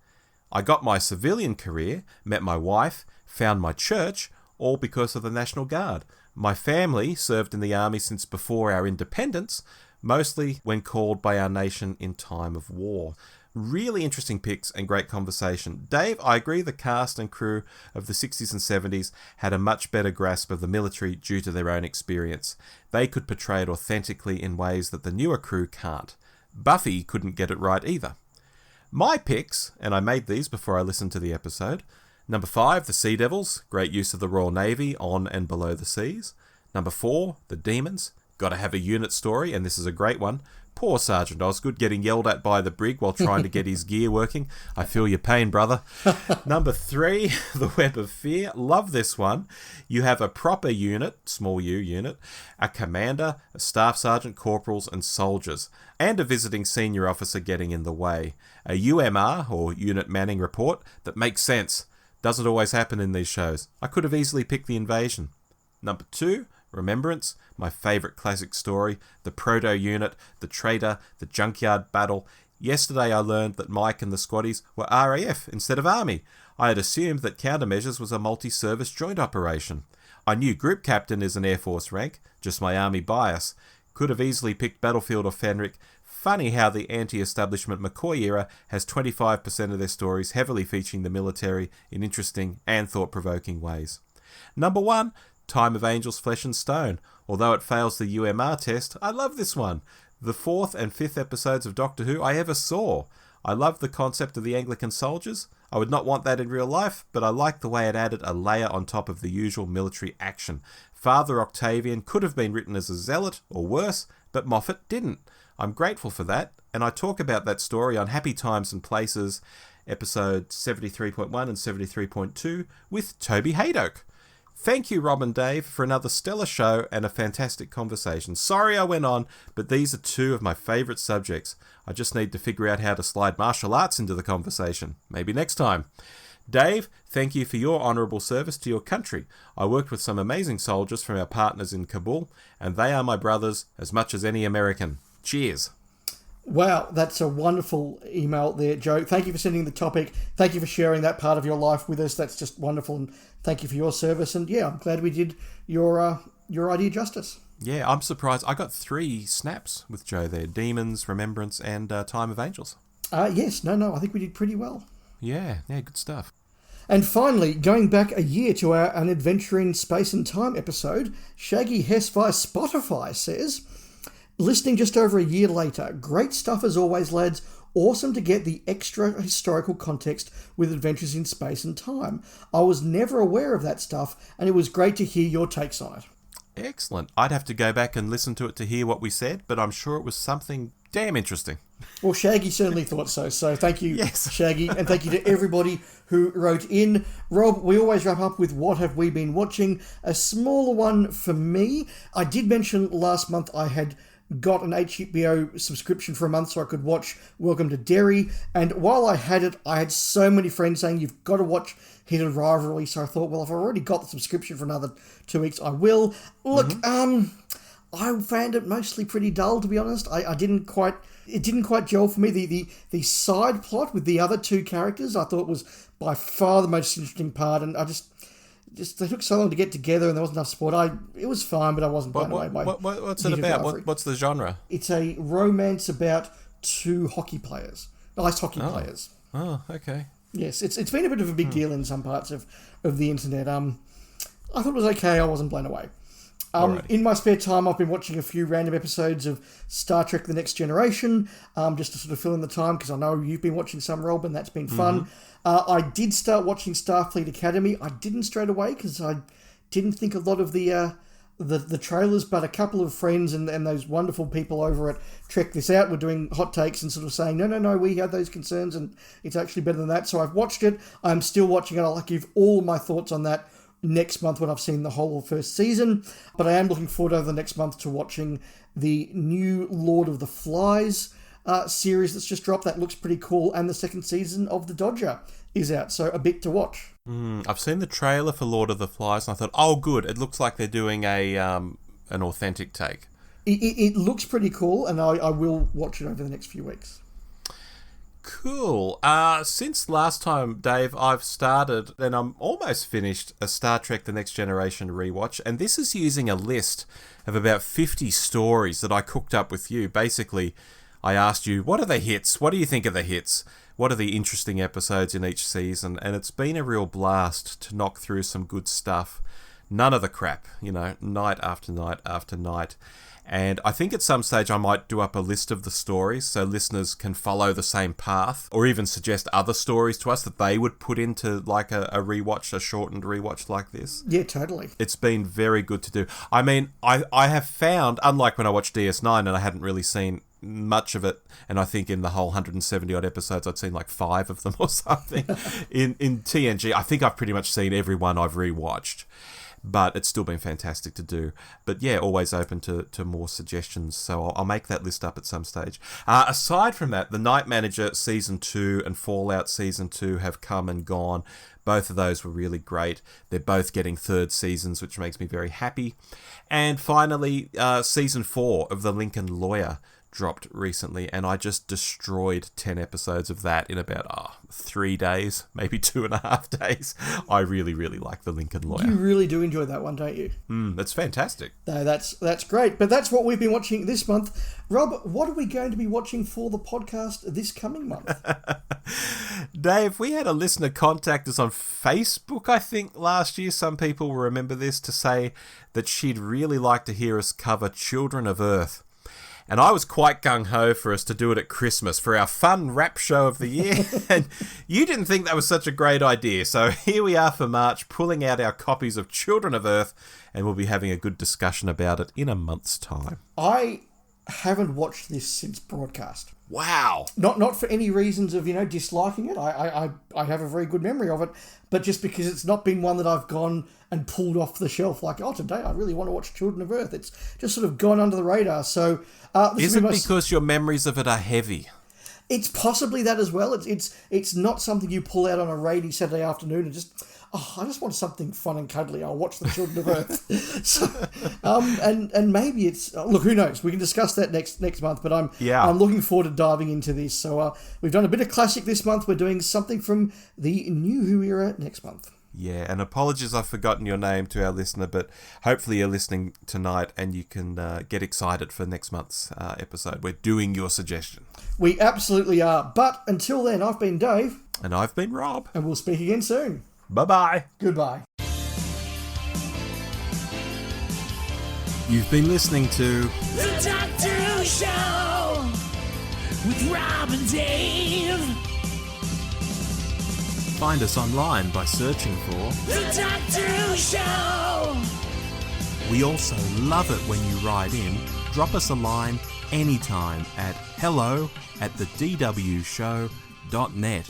I got my civilian career, met my wife, found my church, all because of the National Guard. My family served in the army since before our independence, mostly when called by our nation in time of war. Really interesting picks and great conversation. Dave, I agree the cast and crew of the 60s and 70s had a much better grasp of the military due to their own experience. They could portray it authentically in ways that the newer crew can't. Buffy couldn't get it right either. My picks, and I made these before I listened to the episode. Number 5, the Sea Devils, great use of the Royal Navy on and below the seas. Number 4, the Demons, gotta have a unit story, and this is a great one. Poor Sergeant Osgood getting yelled at by the brig while trying to get his gear working. I feel your pain, brother. Number 3, the Web of Fear. Love this one. You have a proper unit, small U unit, a commander, a staff sergeant, corporals and soldiers, and a visiting senior officer getting in the way. A UMR, or Unit Manning Report, that makes sense. Doesn't always happen in these shows. I could have easily picked the Invasion. Number 2, Remembrance, my favourite classic story, the proto-unit, the traitor, the junkyard battle. Yesterday I learned that Mike and the squaddies were RAF instead of Army. I had assumed that countermeasures was a multi-service joint operation. I knew Group Captain is an Air Force rank, just my Army bias. Could have easily picked Battlefield or Fenric. Funny how the anti-establishment McCoy era has 25% of their stories heavily featuring the military in interesting and thought-provoking ways. Number 1, Time of Angels, Flesh and Stone. Although it fails the UMR test, I love this one. The 4th and 5th episodes of Doctor Who I ever saw. I love the concept of the Anglican soldiers. I would not want that in real life, but I like the way it added a layer on top of the usual military action. Father Octavian could have been written as a zealot, or worse, but Moffat didn't. I'm grateful for that, and I talk about that story on Happy Times and Places, episode 73.1 and 73.2, with Toby Haydock. Thank you, Rob and Dave, for another stellar show and a fantastic conversation. Sorry I went on, but these are 2 of my favourite subjects. I just need to figure out how to slide martial arts into the conversation. Maybe next time. Dave, thank you for your honourable service to your country. I worked with some amazing soldiers from our partners in Kabul, and they are my brothers as much as any American. Cheers. Wow, that's a wonderful email there, Joe. Thank you for sending the topic. Thank you for sharing that part of your life with us. That's just wonderful, and thank you for your service. And yeah, I'm glad we did your idea justice. Yeah, I'm surprised. I got 3 snaps with Joe there. Demons, Remembrance, and Time of Angels. Yes, no, I think we did pretty well. Yeah, good stuff. And finally, going back a year to our An Adventure in Space and Time episode, Shaggy Hess via Spotify says, listening just over a year later, great stuff as always, lads. Awesome to get the extra historical context with Adventures in Space and Time. I was never aware of that stuff, and it was great to hear your takes on it. Excellent. I'd have to go back and listen to it to hear what we said, but I'm sure it was something damn interesting. Well, Shaggy certainly thought so. So thank you, yes. Shaggy, and thank you to everybody who wrote in. Rob, we always wrap up with what have we been watching. A smaller one for me. I did mention last month I had got an HBO subscription for a month so I could watch Welcome to Derry, and while I had it, I had so many friends saying you've got to watch Heated Rivalry, so I thought, well, if I've already got the subscription for another 2 weeks, I will. Look, I found it mostly pretty dull, to be honest. It didn't quite gel for me. The side plot with the other 2 characters I thought was by far the most interesting part, and I just they took so long to get together and there wasn't enough support. It was fine, but I wasn't blown away by what's it about? What's the genre? It's a romance about 2 hockey players. Ice hockey players. Oh, okay. Yes, it's been a bit of a big deal in some parts of the internet. I thought it was okay. I wasn't blown away. In my spare time, I've been watching a few random episodes of Star Trek The Next Generation, just to sort of fill in the time, because I know you've been watching some, Rob, and that's been fun. I did start watching Starfleet Academy. I didn't straight away, because I didn't think a lot of the trailers, but a couple of friends and those wonderful people over at Trek This Out were doing hot takes and sort of saying, no, we had those concerns, and it's actually better than that. So I've watched it. I'm still watching it. I'll give all my thoughts on that next month when I've seen the whole first season, but I am looking forward over the next month to watching the new Lord of the Flies series that's just dropped. That looks pretty cool, and the 2nd season of The Dodger is out, so a bit to watch. I've seen the trailer for Lord of the Flies and I thought, oh good, it looks like they're doing an authentic take. It looks pretty cool, and I will watch it over the next few weeks. Cool. Since last time, Dave, I've started, and I'm almost finished, a Star Trek The Next Generation rewatch, and this is using a list of about 50 stories that I cooked up with you. Basically, I asked you, what are the hits? What do you think of the hits? What are the interesting episodes in each season? And it's been a real blast to knock through some good stuff. None of the crap, night after night after night. And I think at some stage I might do up a list of the stories so listeners can follow the same path, or even suggest other stories to us that they would put into like a rewatch, a shortened rewatch like this. Yeah, totally. It's been very good to do. I mean, I have found, unlike when I watched DS9 and I hadn't really seen much of it, and I think in the whole 170 odd episodes I'd seen like 5 of them or something. in TNG, I think I've pretty much seen every one I've rewatched. But it's still been fantastic to do. But yeah, always open to more suggestions. So I'll make that list up at some stage. Aside from that, The Night Manager Season 2 and Fallout Season 2 have come and gone. Both of those were really great. They're both getting third seasons, which makes me very happy. And finally, Season 4 of The Lincoln Lawyer dropped recently, and I just destroyed 10 episodes of that in about 3 days, maybe 2.5 days. I really, really like The Lincoln Lawyer. You really do enjoy that one, don't you? It's fantastic. No, that's great. But that's what we've been watching this month. Rob, what are we going to be watching for the podcast this coming month? Dave, we had a listener contact us on Facebook, I think, last year. Some people will remember this, to say that she'd really like to hear us cover Children of Earth. And I was quite gung-ho for us to do it at Christmas for our fun rap show of the year. And you didn't think that was such a great idea. So here we are for March, pulling out our copies of Children of Earth, and we'll be having a good discussion about it in a month's time. I haven't watched this since broadcast. Wow. Not for any reasons of, disliking it. I have a very good memory of it, but just because it's not been one that I've gone and pulled off the shelf like, today I really want to watch Children of Earth. It's just sort of gone under the radar. So is it because your memories of it are heavy? It's possibly that as well. It's not something you pull out on a rainy Saturday afternoon and just, I just want something fun and cuddly. I'll watch the Children of Earth. So, and maybe it's, look, who knows? We can discuss that next month. But I'm looking forward to diving into this. So we've done a bit of classic this month. We're doing something from the New Who era next month. Yeah, and apologies I've forgotten your name to our listener, but hopefully you're listening tonight and you can get excited for next month's episode. We're doing your suggestion. We absolutely are. But until then, I've been Dave. And I've been Rob. And we'll speak again soon. Bye-bye. Goodbye. You've been listening to The Doctor Who Show with Rob and Dave. Find us online by searching for The Doctor Who Show. We also love it when you write in. Drop us a line anytime at hello@thedwshow.net.